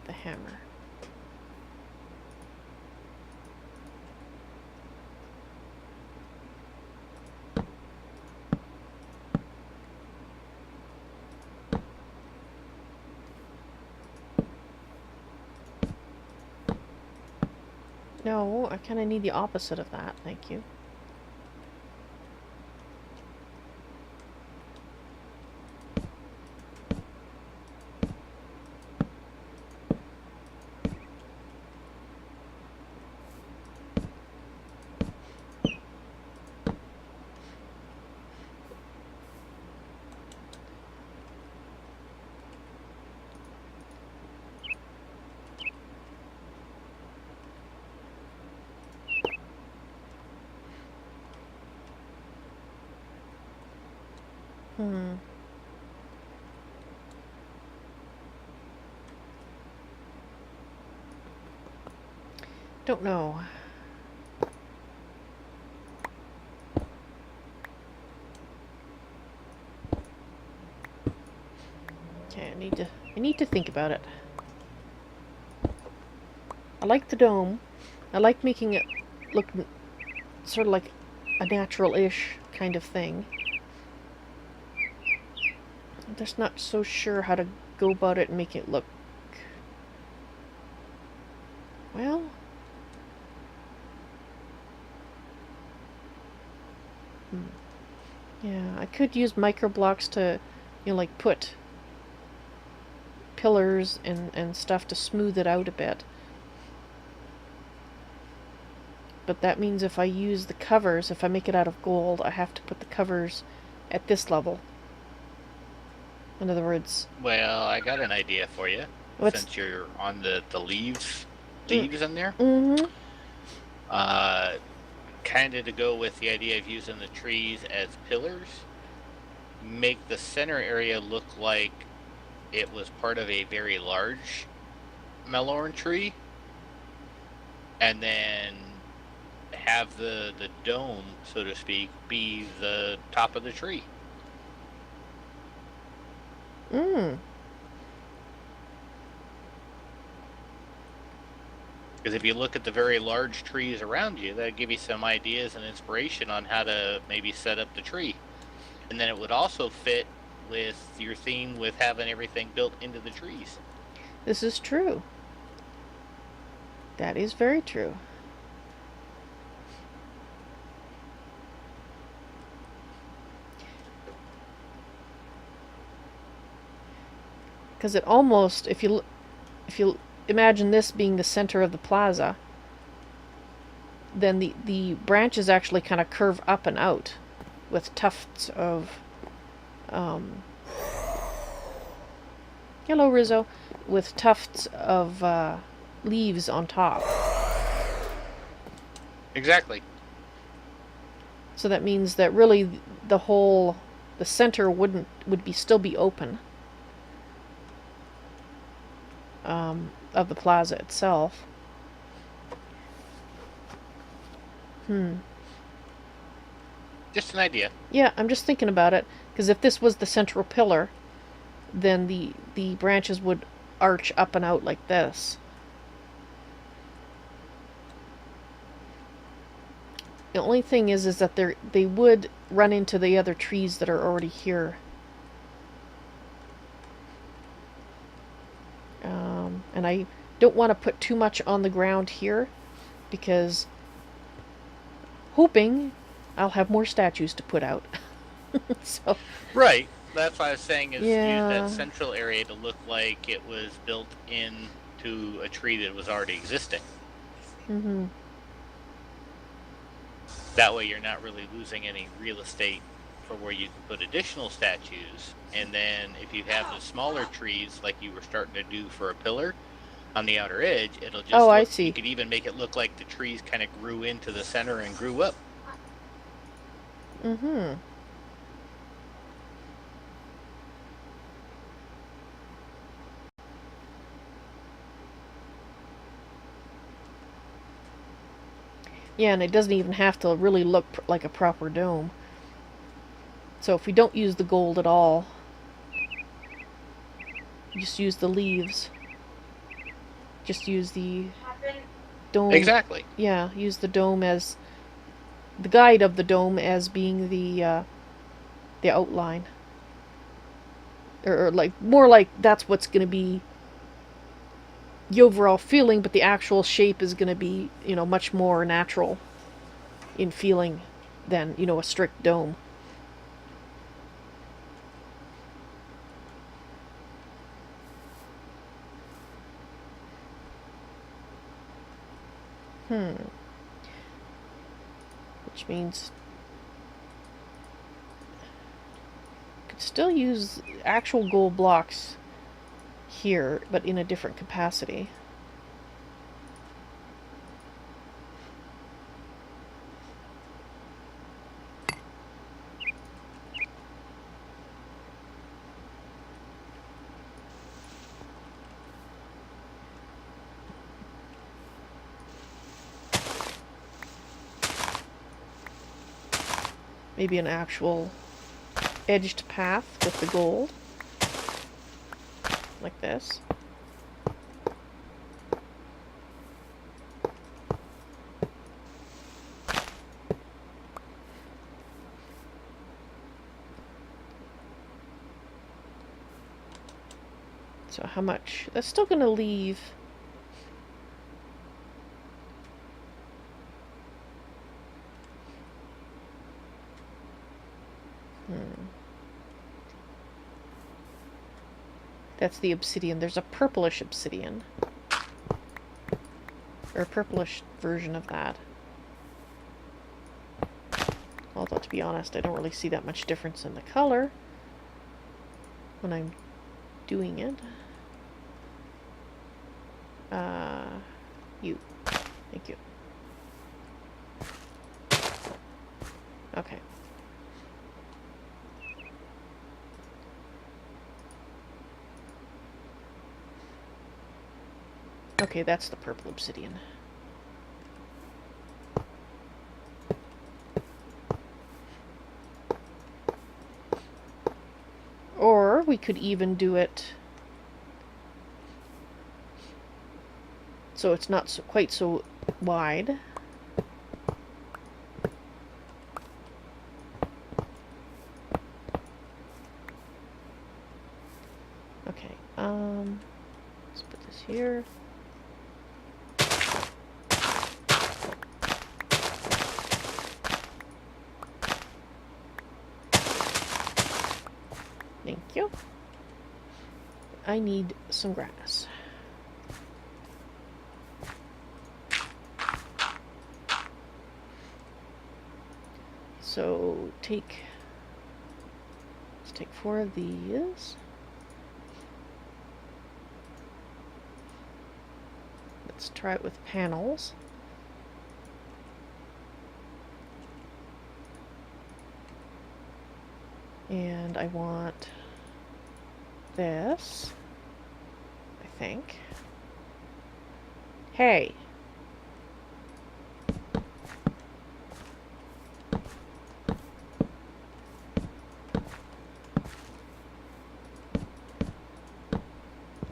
No, I kind of need the opposite of that, thank you. Hmm. Don't know. Okay, I need to think about it. I like the dome. I like making it look sort of like a natural-ish kind of thing. I'm just not so sure how to go about it and make it look... Well... Yeah, I could use microblocks to, you know, like put pillars and stuff to smooth it out a bit. But that means if I use the covers, if I make it out of gold, I have to put the covers at this level. In other words... Well, I got an idea for you. What's... Since you're on the leaves in there. Mm-hmm. Kind of to go with the idea of using the trees as pillars, make the center area look like it was part of a very large melon tree, and then have the dome, so to speak, be the top of the tree. Because if you look at the very large trees around you, that'll give you some ideas and inspiration on how to maybe set up the tree. And then it would also fit with your theme with having everything built into the trees. This is true. That is very true. Because it almost, if you imagine this being the center of the plaza, then the branches actually kind of curve up and out with tufts of hello Rizzo, with tufts of leaves on top. Exactly. So that means that really the center would still be open of the plaza itself. Just an idea. Yeah, I'm just thinking about it, because if this was the central pillar, then the branches would arch up and out like this. The only thing is that they would run into the other trees that are already here. And I don't want to put too much on the ground here, because hoping I'll have more statues to put out. So right. That's what I was saying, is yeah. use that central area to look like it was built into a tree that was already existing. Mm-hmm. That way you're not really losing any real estate for where you can put additional statues. And then if you have the smaller trees like you were starting to do for a pillar on the outer edge, it'll just I see. You could even make it look like the trees kind of grew into the center and grew up. Mm-hmm. Yeah, and it doesn't even have to really look like a proper dome. So if we don't use the gold at all, just use the leaves. Just use the dome. Exactly. Yeah, use the dome as the guide of the dome as being the outline, or like more like that's what's going to be the overall feeling, but the actual shape is going to be, you know, much more natural in feeling than, you know, a strict dome. Which means I could still use actual gold blocks here, but in a different capacity. maybe an actual edged path with the gold. Like this. So how much? That's still going to leave... That's the obsidian. There's a purplish obsidian. Or a purplish version of that. Although, to be honest, I don't really see that much difference in the color when I'm doing it. You. Thank you. Okay. Okay, that's the purple obsidian. Or we could even do it so it's not so, quite so wide. Okay, let's put this here. Thank you. I need some grass. So let's take 4 of these. Let's try it with panels. And I want this, I think. Hey.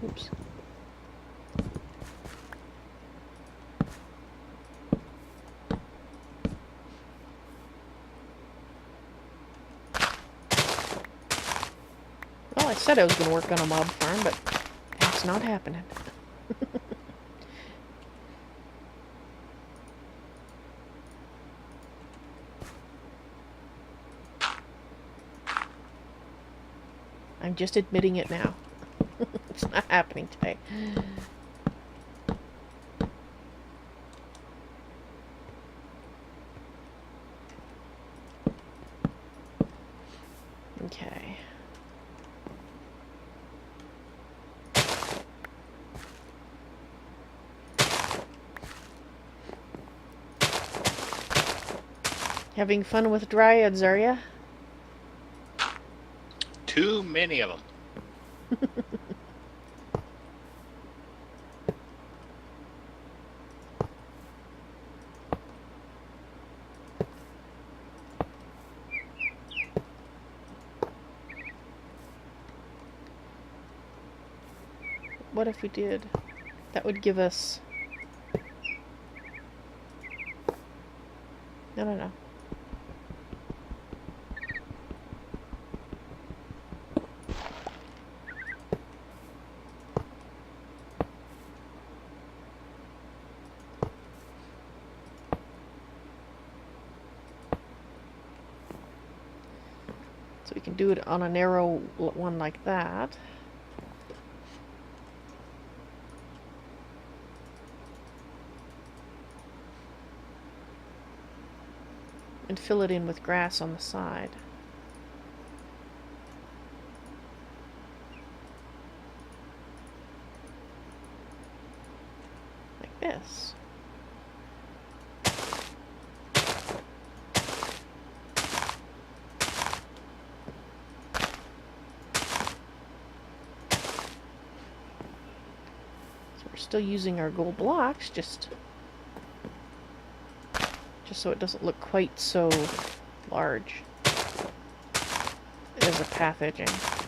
Oops. Well, I said I was going to work on a mob farm, but it's not happening. I'm just admitting it now. It's not happening today. Okay. Having fun with dryads, are ya? Too many of them. What if we did? That would give us... No. So we can do it on a narrow one like that. And fill it in with grass on the side. Like this. So we're still using our gold blocks, just so it doesn't look quite so large. as a pathogen.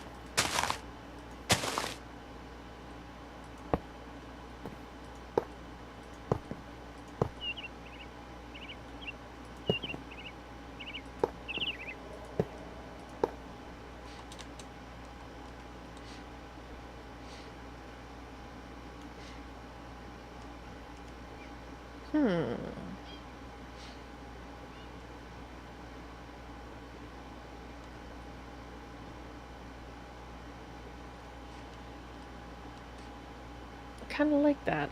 Kind of like that.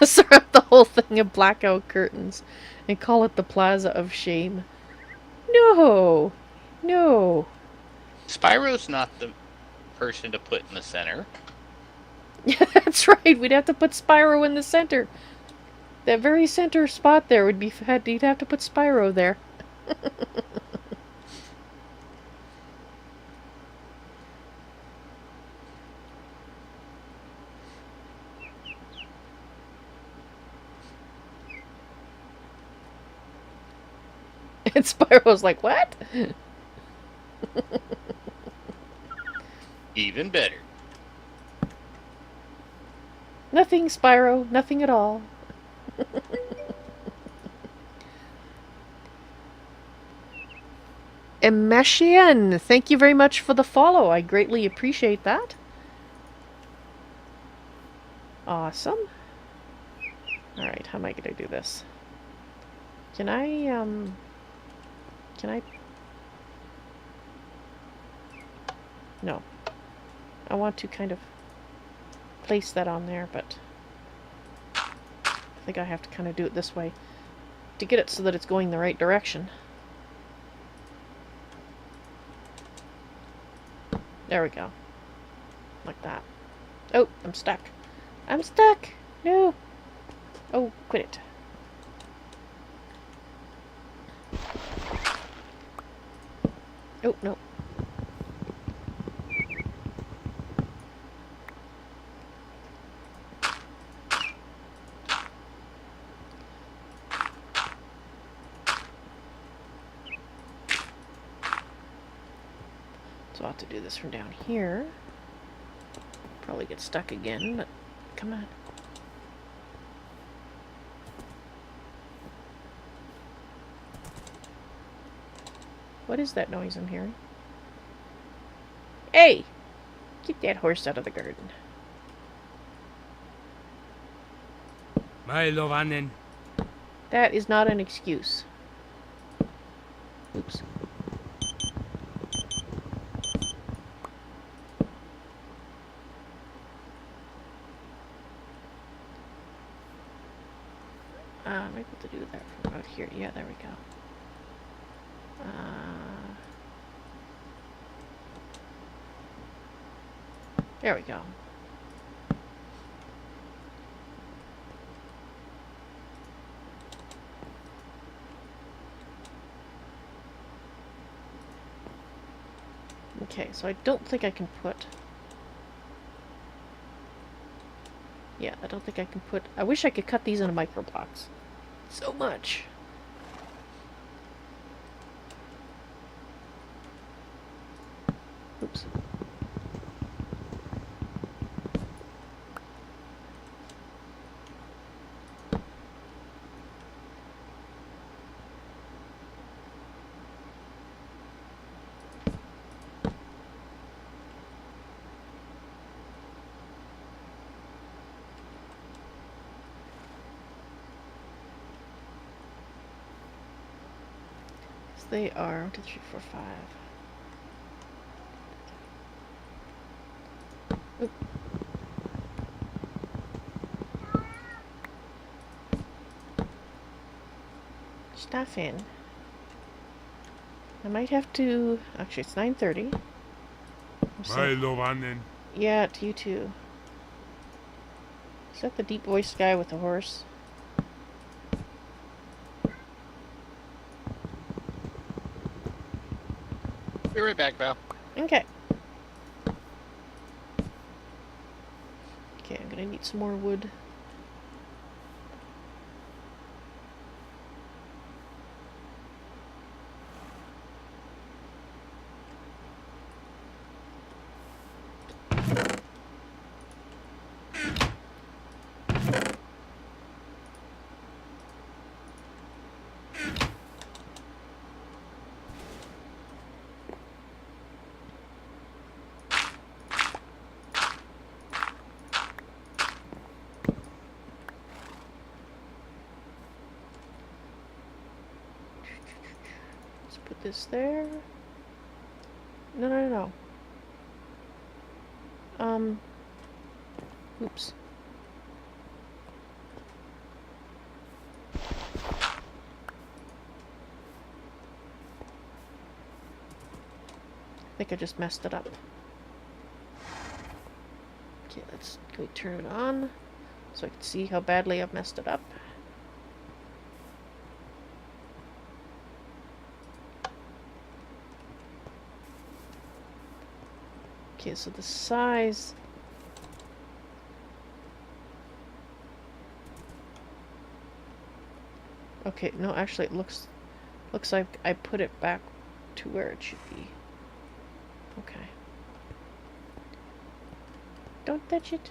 Surround the whole thing in blackout curtains and call it the Plaza of Shame. No! No! Spyro's not the person to put in the center. Yeah, that's right. We'd have to put Spyro in the center. That very center spot there would be... You'd have to put Spyro there. And Spyro's like, what? Even better. Nothing, Spyro. Nothing at all. Emeshian, thank you very much for the follow. I greatly appreciate that. Awesome. Alright, how am I going to do this? Can I... No. I want to kind of place that on there, but I think I have to kind of do it this way to get it so that it's going the right direction. There we go. Like that. Oh, I'm stuck. I'm stuck! No! Oh, quit it. Oh, no. So I'll have to do this from down here. Probably get stuck again, but come on. What is that noise I'm hearing? Hey! Get that horse out of the garden. That is not an excuse. Oops. I'm able to do that from out here. Yeah, there we go. There we go. Okay, so I don't think I can put... Yeah, I don't think I can put... I wish I could cut these into micro blocks. So much. Oops. They are 1, 2, 3, 4, 5. Oop. Stuff in. I might have to... Actually, it's 9:30. Yeah, to you too. Is that the deep voiced guy with the horse? Be right back, Val. Okay. Okay, I'm gonna need some more wood. this there. No, no, no, no. Oops. I think I just messed it up. Okay, can we turn it on so I can see how badly I've messed it up? Okay, so the size... Okay, no, actually it looks like I put it back to where it should be. Okay. Don't touch it.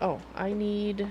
Oh, I need...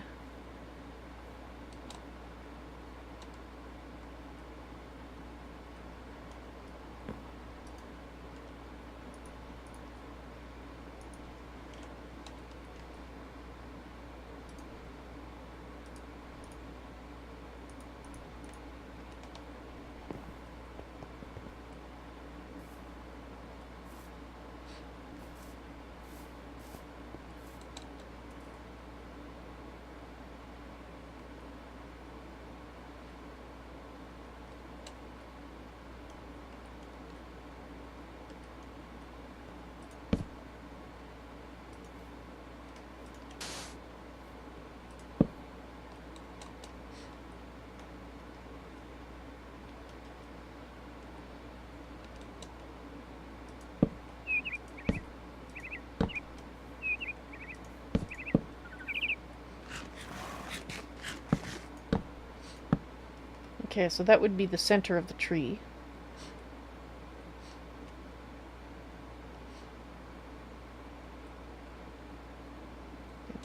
Okay, so that would be the center of the tree.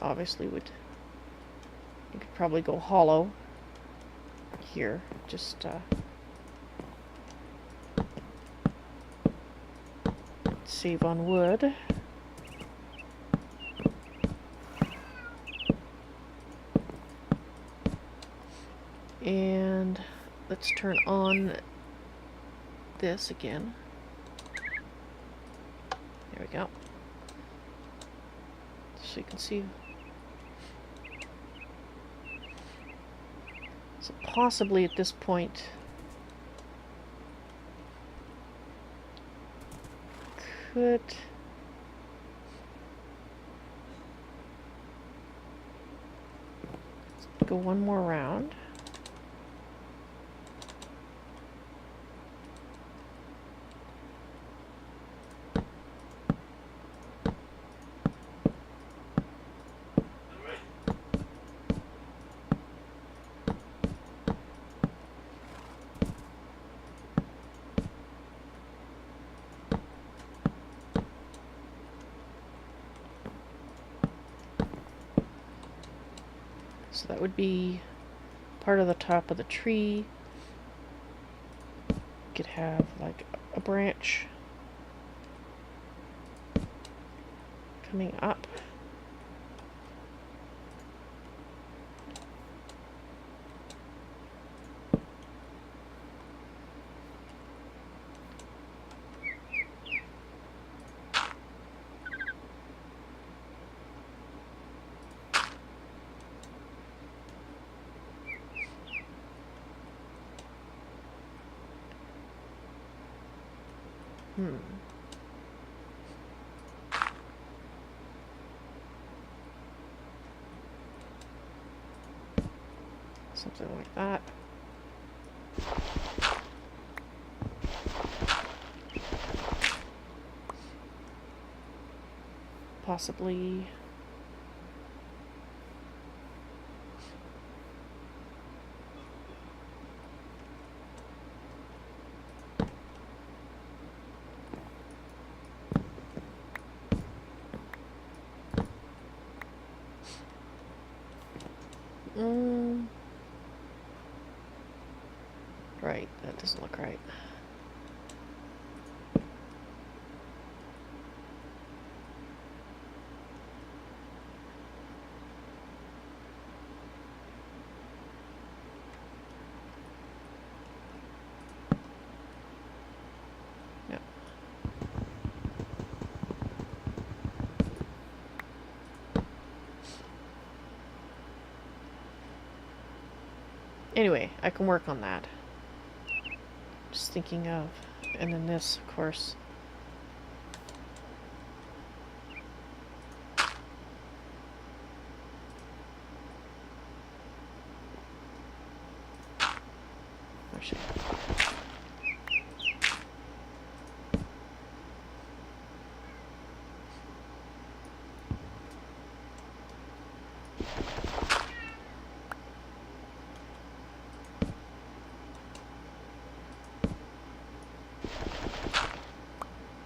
Obviously you could probably go hollow here, just save on wood. And let's turn on this again. There we go. So you can see. So possibly at this point could go one more round. So that would be part of the top of the tree. You could have like a branch coming up. Something like that. Possibly right, that doesn't look right. Anyway, I can work on that. Just thinking of... And then this, of course. Actually.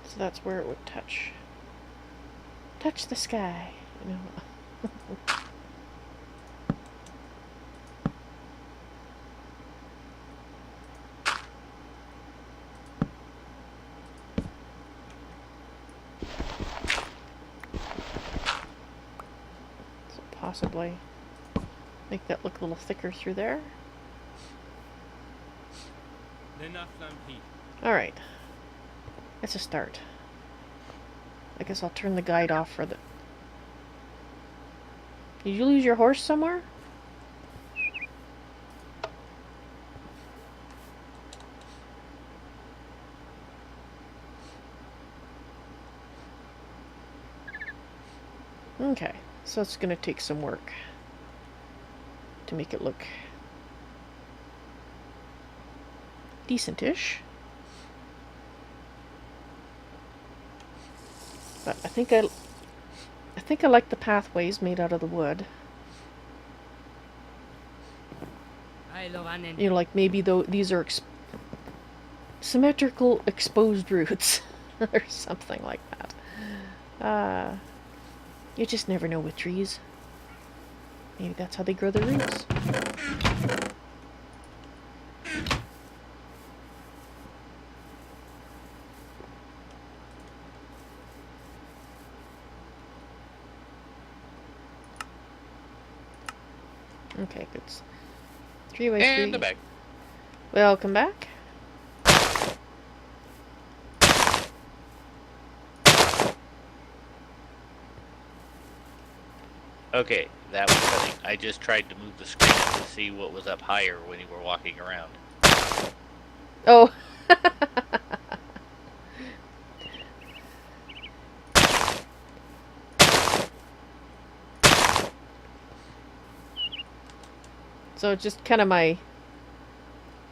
So that's where it would touch. Touch the sky, you know. So possibly make that look a little thicker through there. Alright. That's a start. I guess I'll turn the guide off for the... Did you lose your horse somewhere? Okay, so it's gonna take some work to make it look decent-ish. But I think I like the pathways made out of the wood. You know, like maybe though these are symmetrical exposed roots or something like that. You just never know with trees. Maybe that's how they grow their roots. Okay, good. 3x3. And the back. Welcome back. Okay, that was funny. I just tried to move the screen up to see what was up higher when you were walking around. Oh. So it's just kind of my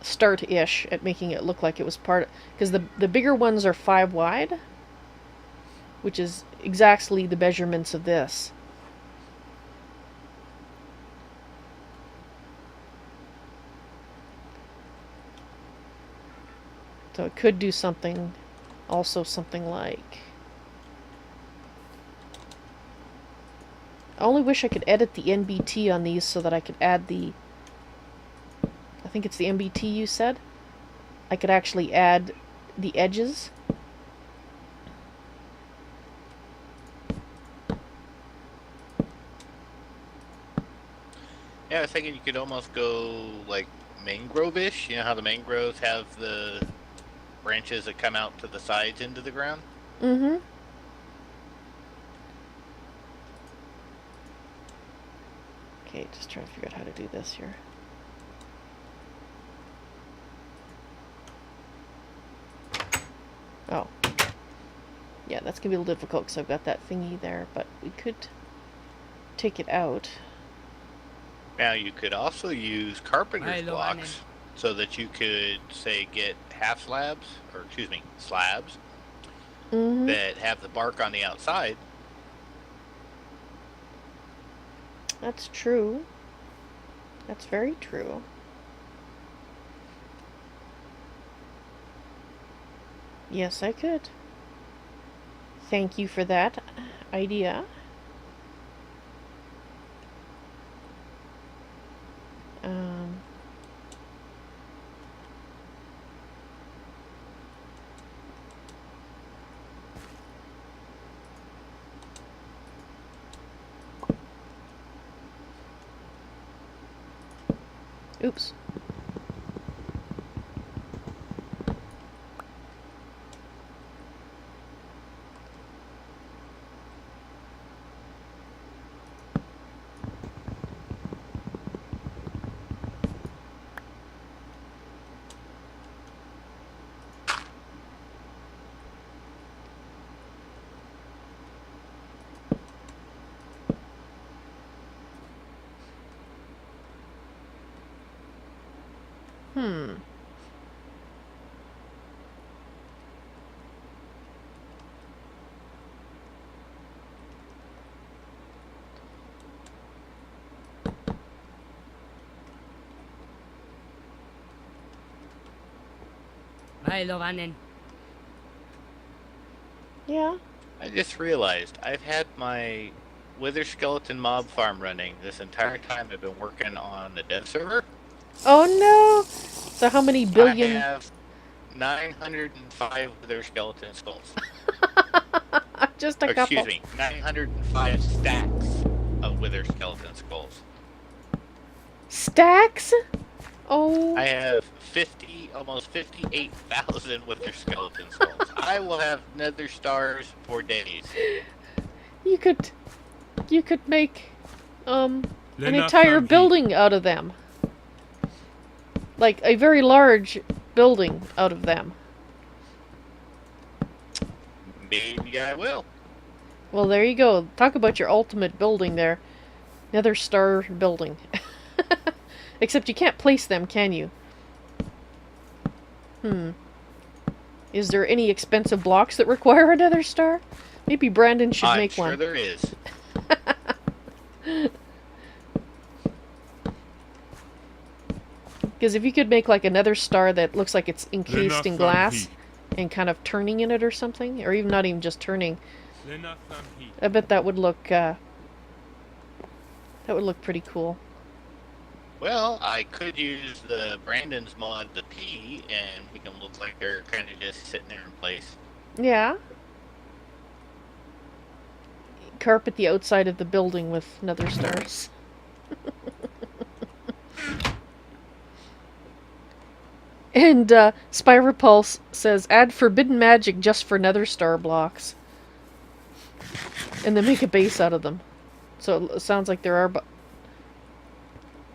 start-ish at making it look like it was part of... Because the bigger ones are 5 wide, which is exactly the measurements of this. So it could do something, also something like... I only wish I could edit the NBT on these so that I could add the... I think it's the NBT you said? I could actually add the edges. Yeah, I was thinking you could almost go like mangrove-ish. You know how the mangroves have the branches that come out to the sides into the ground? Mm-hmm. Okay, just trying to figure out how to do this here. Oh. Yeah, that's going to be a little difficult because I've got that thingy there, but we could take it out. Now, you could also use carpenter's blocks so that you could, say, get half slabs, or excuse me, slabs, that have the bark on the outside. That's true. That's very true. Yes, I could. Thank you for that idea. Oops. Hmm. Yeah. I just realized I've had my Wither Skeleton mob farm running this entire time I've been working on the dev server. Oh no! So how many I billion? have 905 Wither Skeleton skulls. Just a Excuse couple. me, 905 stacks of Wither Skeleton skulls. Stacks? Oh. I have almost 58,000 Wither Skeleton skulls. I will have nether stars for days. You could make an entire building out of them. Like a very large building out of them. Maybe I will. Well, there you go. Talk about your ultimate building there. Nether star building. Except you can't place them, can you? Is there any expensive blocks that require a nether star? Maybe Brandon should make one. I'm sure there is. Because if you could make like another star that looks like it's encased in glass and kind of turning in it or something, or even not even just turning, I bet that would look pretty cool. Well, I could use the Brandon's mod, the P, and we can look like they're kind of just sitting there in place. Yeah. Carpet the outside of the building with nether stars. And Spyrapulse says, add forbidden magic just for nether star blocks. And then make a base out of them. So it sounds like there are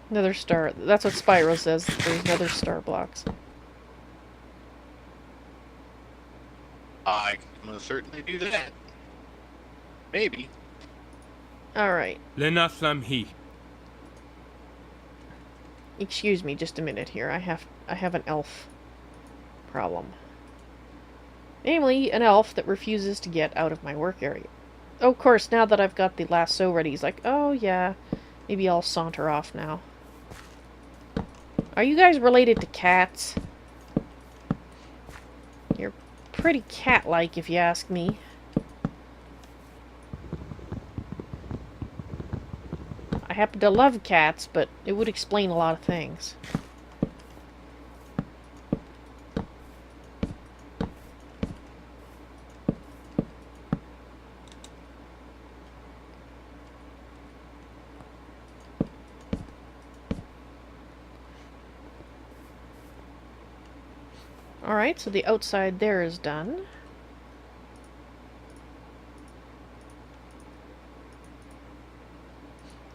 nether star. That's what Spyro says. There's nether star blocks. I can most certainly do that. Maybe. Alright. Lenathamhi. Excuse me just a minute here. I have an elf problem. Namely, an elf that refuses to get out of my work area. Oh, of course, now that I've got the lasso ready, he's like, oh yeah, maybe I'll saunter off now. Are you guys related to cats? You're pretty cat-like, if you ask me. I happen to love cats, but it would explain a lot of things. Alright, so the outside there is done.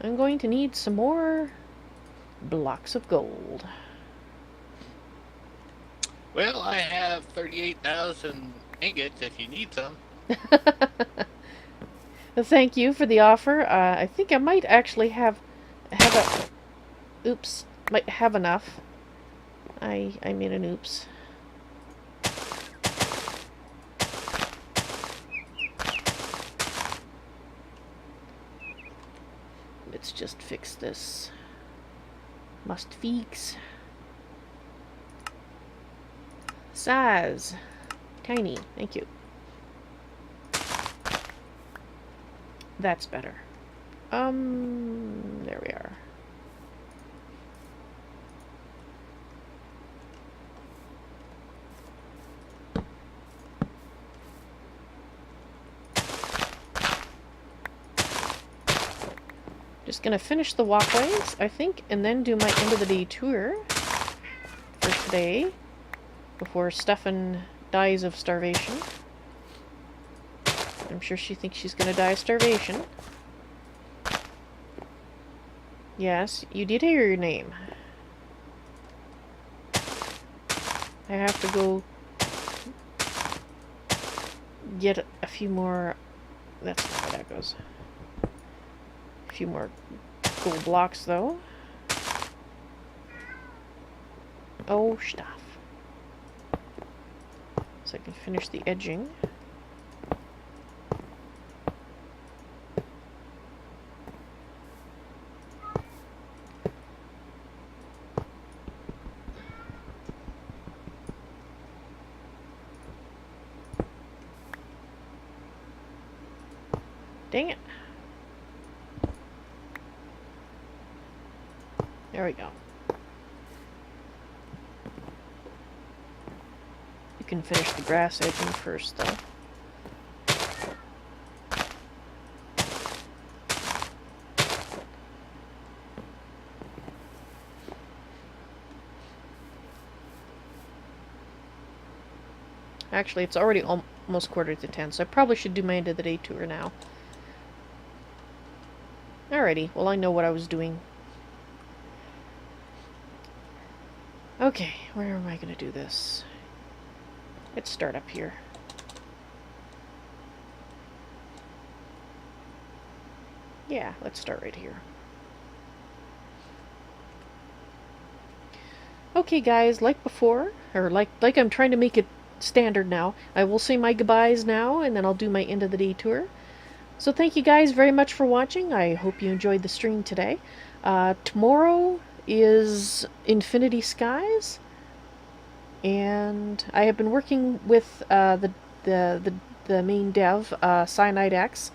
I'm going to need some more blocks of gold. Well, I have 38,000 ingots if you need some. Thank you for the offer. I think I might actually have oops, might have enough. I made an oops. Let's just fix this. Must fix. Size. Tiny. Thank you. That's better. There we are. Just gonna finish the walkways, I think, and then do my end of the day tour for today before Stefan dies of starvation. I'm sure she thinks she's gonna die of starvation. Yes, you did hear your name. I have to go get a few more. That's not where that goes. A few more gold blocks, though. Oh, stuff. So I can finish the edging. Dang it. There we go. You can finish the grass edging first, though. Actually, it's already almost 9:45, so I probably should do my end of the day tour now. Alrighty, well I know what I was doing. Okay, where am I going to do this? Let's start up here. Yeah, let's start right here. Okay guys, like before, or like I'm trying to make it standard now, I will say my goodbyes now, and then I'll do my end of the day tour. So thank you guys very much for watching. I hope you enjoyed the stream today. Tomorrow is Infinity Skies, and I have been working with the main dev, Cyanide X,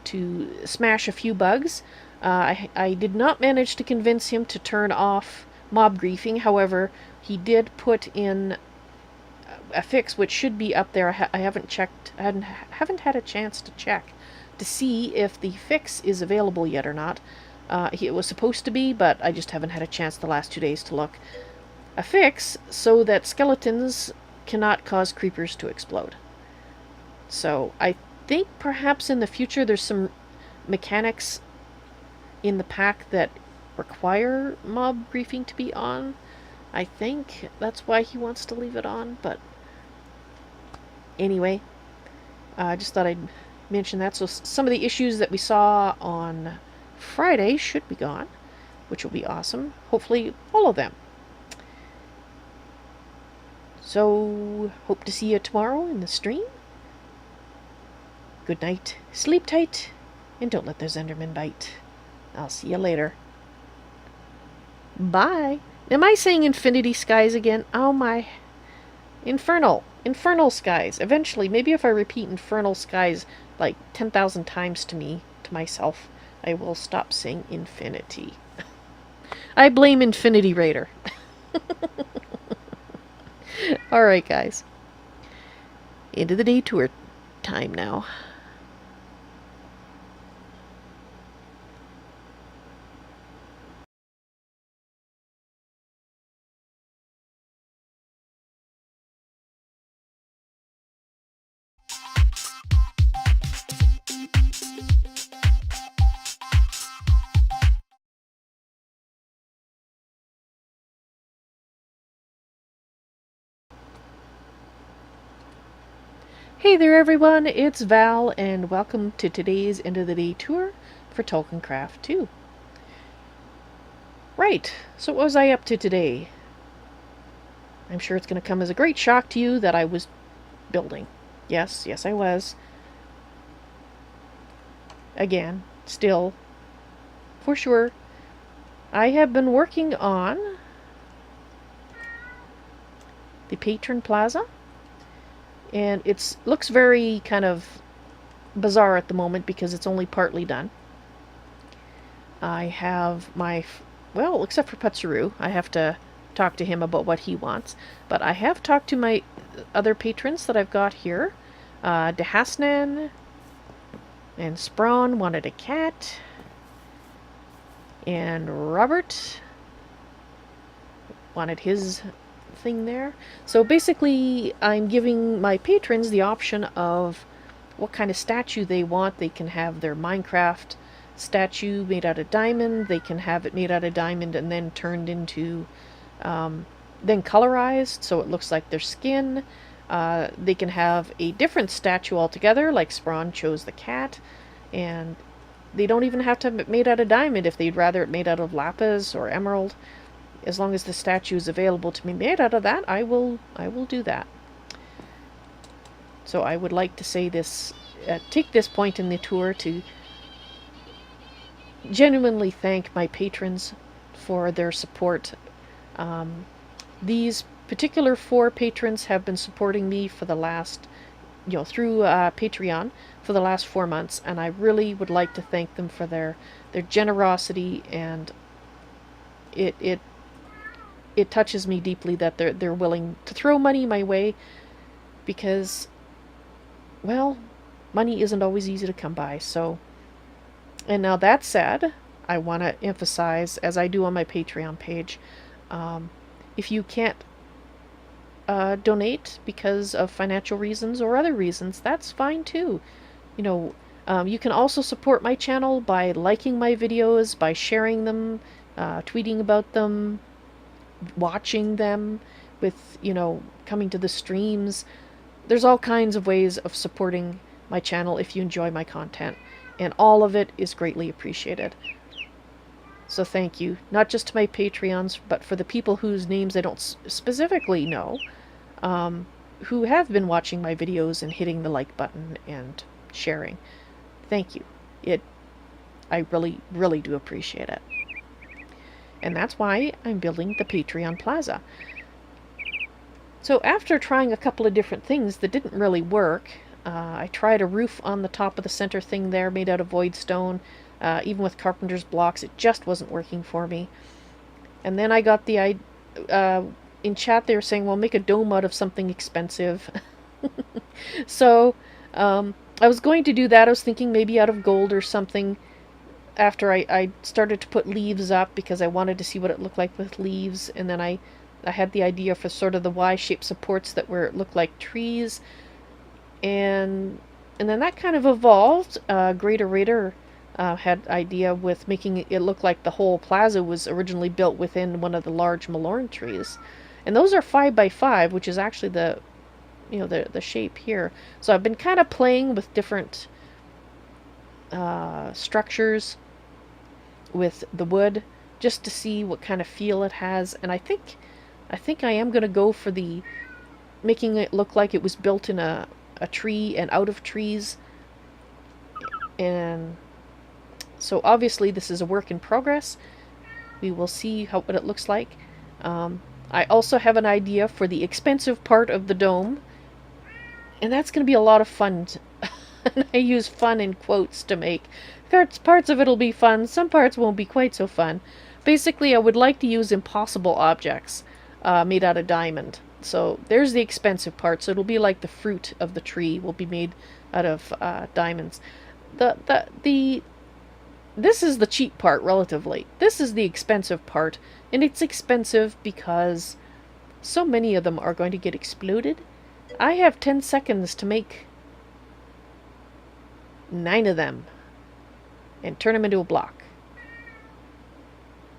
to smash a few bugs. I did not manage to convince him to turn off mob griefing. However, he did put in a fix which should be up there. I haven't checked. I haven't had a chance to check to see if the fix is available yet or not. It was supposed to be, but I just haven't had a chance the last 2 days to look. A fix so that skeletons cannot cause creepers to explode. So I think perhaps in the future there's some mechanics in the pack that require mob griefing to be on. I think that's why he wants to leave it on, but anyway, I just thought I'd mention that. So some of the issues that we saw on Friday should be gone, which will be awesome. Hopefully all of them. So hope to see you tomorrow in the stream. Good night, sleep tight, and don't let those Endermen bite. I'll see you later. Bye. Am I saying Infinity Skies again? Oh my. Infernal Skies. Eventually, maybe if I repeat Infernal Skies like 10,000 times to myself, I will stop saying infinity. I blame Infinity Raider. Alright, guys. End of the day tour time now. Hey there everyone, it's Val, and welcome to today's end of the day tour for Tolkiencraft II. Right, so what was I up to today? I'm sure it's going to come as a great shock to you that I was building. Yes, I was. Again, still, for sure. I have been working on the Patron Plaza. And it looks very kind of bizarre at the moment because it's only partly done. I have well, except for Patsuru, I have to talk to him about what he wants. But I have talked to my other patrons that I've got here. Dehasnan and Sprawn wanted a cat. And Robert wanted his thing there. So basically I'm giving my patrons the option of what kind of statue they want. They can have their Minecraft statue made out of diamond, they can have it made out of diamond and then turned into then colorized so it looks like their skin. They can have a different statue altogether, like Sprawn chose the cat, and they don't even have to have it made out of diamond if they'd rather it made out of lapis or emerald. as long as the statue is available to be made out of that, I will do that. So I would like to say this, take this point in the tour to genuinely thank my patrons for their support. These particular 4 patrons have been supporting me for the last, through Patreon for the last 4 months, and I really would like to thank them for their generosity, and it touches me deeply that they're willing to throw money my way, because, well, money isn't always easy to come by. So, and now that said, I want to emphasize, as I do on my Patreon page, if you can't donate because of financial reasons or other reasons, that's fine too. You can also support my channel by liking my videos, by sharing them, tweeting about them, watching them, with, coming to the streams. There's all kinds of ways of supporting my channel if you enjoy my content, and all of it is greatly appreciated. So thank you, not just to my Patreons, but for the people whose names I don't specifically know, who have been watching my videos and hitting the like button and sharing. Thank you. I really, really do appreciate it. And that's why I'm building the Patreon Plaza. So after trying a couple of different things that didn't really work, I tried a roof on the top of the center thing there made out of void stone. Even with carpenter's blocks, it just wasn't working for me. And then I got the idea, in chat they were saying, well, make a dome out of something expensive. So I was going to do that. I was thinking maybe out of gold or something, after I started to put leaves up, because I wanted to see what it looked like with leaves. And then I had the idea for sort of the Y-shaped supports that looked like trees. And then that kind of evolved. GreatOrator had idea with making it look like the whole plaza was originally built within one of the large Malorn trees. And those are 5x5, which is actually the shape here. So I've been kind of playing with different structures with the wood, just to see what kind of feel it has. And I think I am going to go for the making it look like it was built in a tree and out of trees. And so obviously this is a work in progress. We will see what it looks like. I also have an idea for the expensive part of the dome, and that's going to be a lot of fun. And I use fun in quotes to make. Parts of it will be fun, some parts won't be quite so fun. Basically, I would like to use impossible objects made out of diamond. So there's the expensive part. So it'll be like the fruit of the tree will be made out of diamonds. This is the cheap part, relatively. This is the expensive part, and it's expensive because so many of them are going to get exploded. I have 10 seconds to make 9 of them and turn them into a block.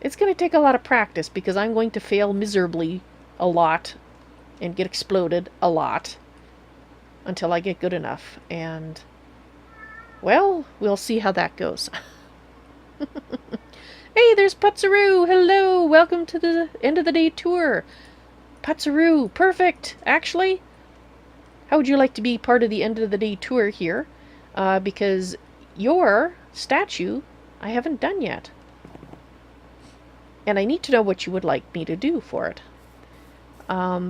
It's going to take a lot of practice, because I'm going to fail miserably a lot and get exploded a lot until I get good enough. And, well, we'll see how that goes. Hey, there's Putzaroo! Hello! Welcome to the end of the day tour. Putzaroo! Perfect! Actually, how would you like to be part of the end of the day tour here? Because your statue I haven't done yet. And I need to know what you would like me to do for it.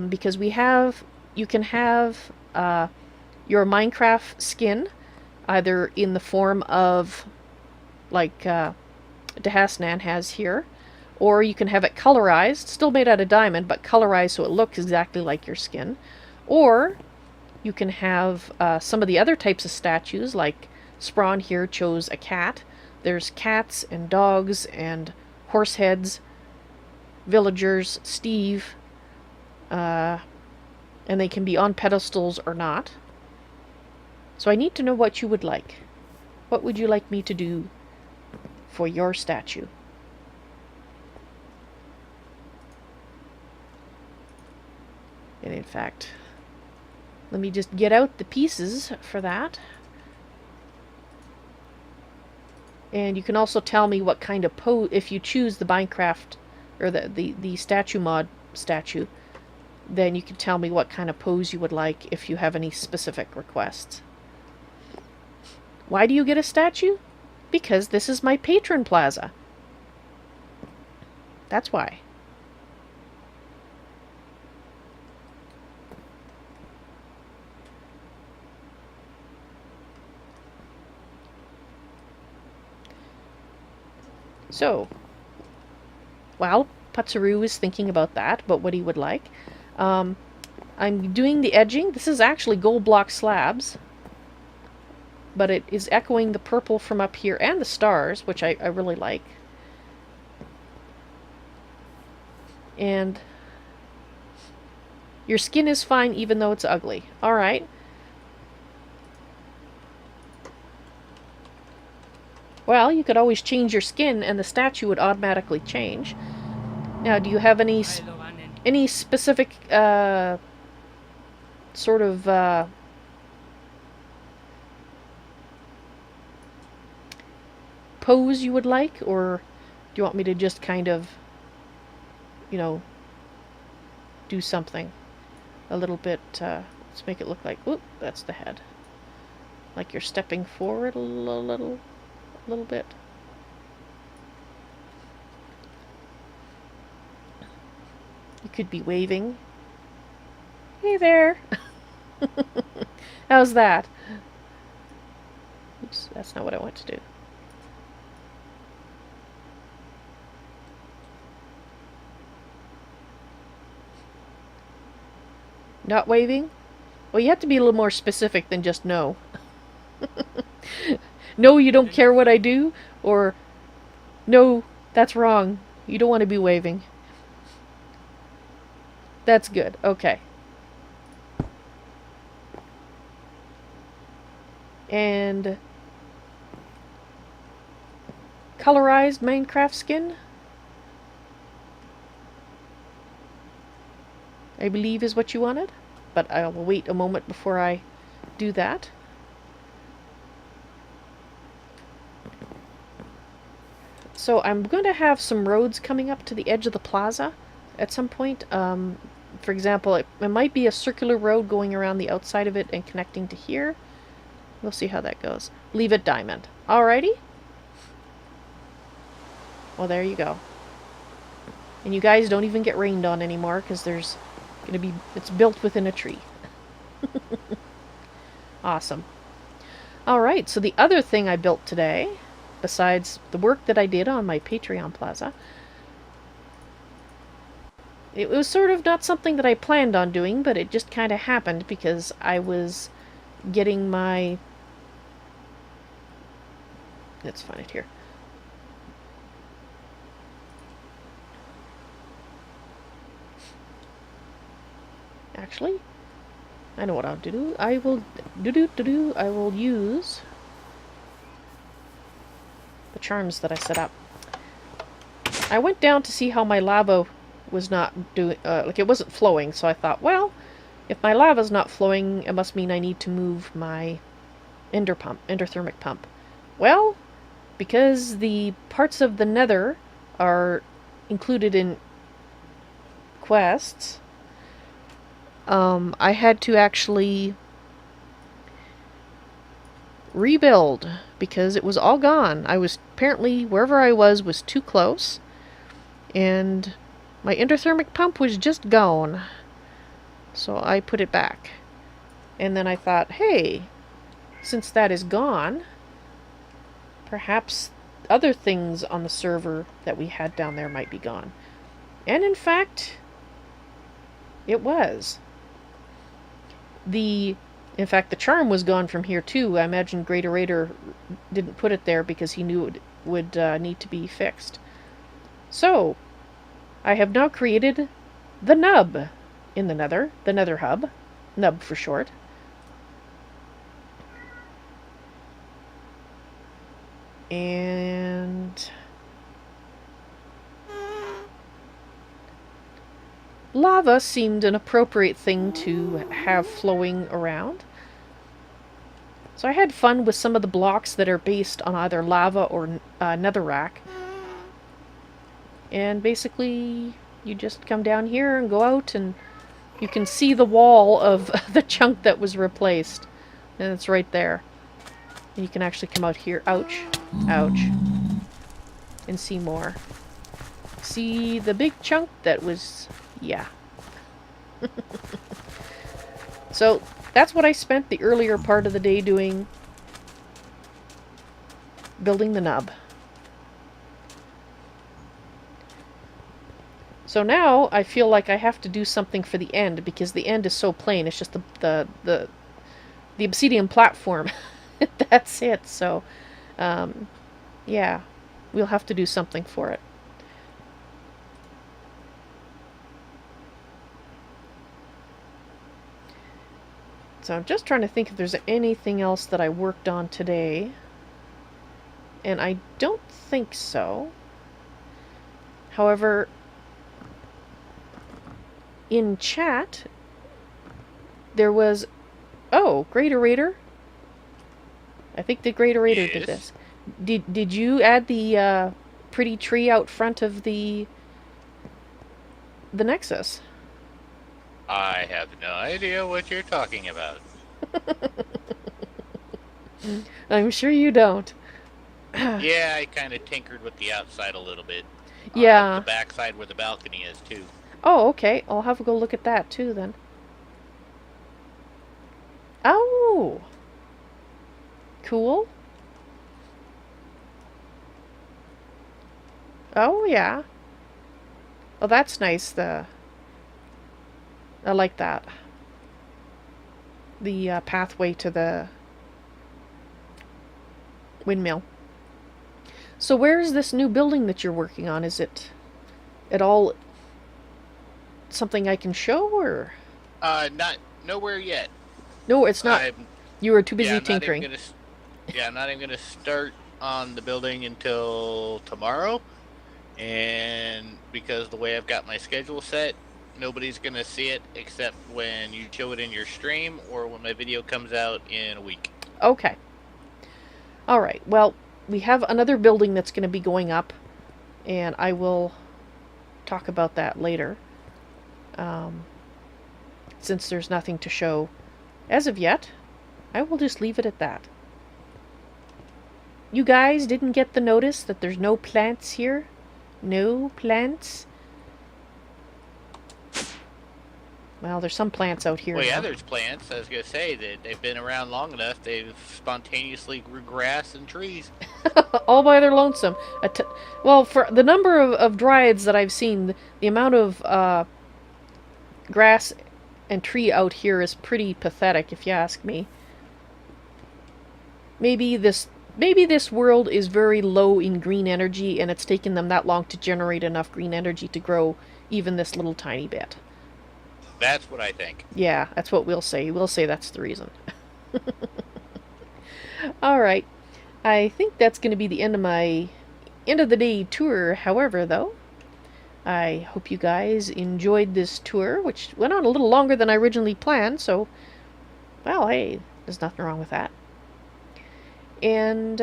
Because you can have your Minecraft skin either in the form of, like Dehasnan has here, or you can have it colorized, still made out of diamond, but colorized so it looks exactly like your skin. Or you can have some of the other types of statues, like Sprawn here chose a cat. There's cats and dogs and horse heads, villagers, Steve, and they can be on pedestals or not. So I need to know what you would like. What would you like me to do for your statue? And in fact, let me just get out the pieces for that. And you can also tell me what kind of pose, if you choose the Minecraft or the statue mod statue, then you can tell me what kind of pose you would like if you have any specific requests. Why do you get a statue? Because this is my patron plaza. That's why. So, while Patsaru is thinking about that, about what he would like, I'm doing the edging. This is actually gold block slabs, but it is echoing the purple from up here and the stars, which I really like. And your skin is fine even though it's ugly. Alright. Well, you could always change your skin and the statue would automatically change. Now, do you have any specific sort of pose you would like, or do you want me to just kind of, you know, do something a little bit, let's make it look like, oop, that's the head. Like you're stepping forward a little bit. You could be waving. Hey there! How's that? Oops, that's not what I want to do. Not waving? Well, you have to be a little more specific than just no. No, you don't care what I do, or no, that's wrong. You don't want to be waving. That's good. Okay. And colorized Minecraft skin, I believe is what you wanted, but I will wait a moment before I do that. So I'm going to have some roads coming up to the edge of the plaza at some point. For example, it might be a circular road going around the outside of it and connecting to here. We'll see how that goes. Leave it diamond. Alrighty. Well, there you go. And you guys don't even get rained on anymore because there's going to be, it's built within a tree. Awesome. Alright, so the other thing I built today, besides the work that I did on my Patreon plaza, it was sort of not something that I planned on doing, but it just kind of happened because I was getting my... Let's find it here. Actually, I know what I'll do. I will I will use the charms that I set up. I went down to see how my lava was not doing, like it wasn't flowing, so I thought, well, if my lava's not flowing, it must mean I need to move my endothermic pump. Well, because the parts of the nether are included in quests, I had to actually rebuild because it was all gone. I was apparently, wherever I was too close, and my endothermic pump was just gone. So I put it back. And then I thought, hey, since that is gone, perhaps other things on the server that we had down there might be gone. And in fact, it was. In fact, the charm was gone from here too. I imagine GreatOrator didn't put it there because he knew it would need to be fixed. So, I have now created the nub in the nether, the nether hub, nub for short. And lava seemed an appropriate thing to have flowing around. So I had fun with some of the blocks that are based on either lava or netherrack. And basically, you just come down here and go out, and you can see the wall of the chunk that was replaced. And it's right there. And you can actually come out here. Ouch. Ouch. And see more. See the big chunk that was... yeah. So, that's what I spent the earlier part of the day doing. Building the nub. So now I feel like I have to do something for the end, because the end is so plain. It's just the obsidian platform. That's it. So, yeah, we'll have to do something for it. So I'm just trying to think if there's anything else that I worked on today. And I don't think so. However, in chat, there was... oh, GreatOrator? I think the GreatOrator did this. Did you add the pretty tree out front of the Nexus? I have no idea what you're talking about. I'm sure you don't. Yeah, I kind of tinkered with the outside a little bit. Yeah. The backside where the balcony is, too. Oh, okay. I'll have to go look at that, too, then. Oh! Cool. Oh, yeah. Oh, that's nice, I like that. The pathway to the windmill. So where is this new building that you're working on? Is it at all something I can show, or? Nowhere yet. No, it's not. You were too busy tinkering. I'm not even gonna start on the building until tomorrow. And because the way I've got my schedule set, nobody's gonna see it except when you show it in your stream or when my video comes out in a week. Okay. Alright, well, we have another building that's going to be going up, and I will talk about that later, since there's nothing to show as of yet. I will just leave it at that. You guys didn't get the notice that there's no plants here? No plants? Well, there's some plants out here. Well, yeah, there's plants. I was going to say that they've been around long enough, they've spontaneously grew grass and trees. All by their lonesome. Well, for the number of dryads that I've seen, the amount of grass and tree out here is pretty pathetic, if you ask me. Maybe this world is very low in green energy, and it's taken them that long to generate enough green energy to grow even this little tiny bit. That's what I think. Yeah, that's what we'll say. We'll say that's the reason. Alright. I think that's going to be the end of my end of the day tour. However, though, I hope you guys enjoyed this tour, which went on a little longer than I originally planned, so, well, hey, there's nothing wrong with that. And,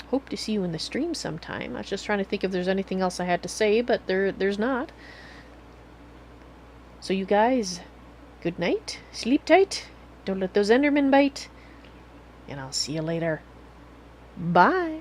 hope to see you in the stream sometime. I was just trying to think if there's anything else I had to say, but there's not. So you guys, good night, sleep tight, don't let those Endermen bite, and I'll see you later. Bye!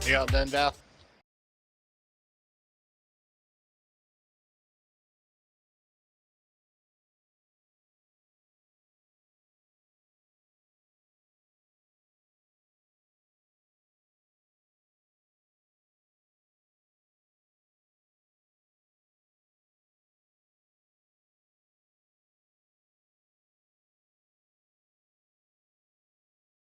You all done, Val?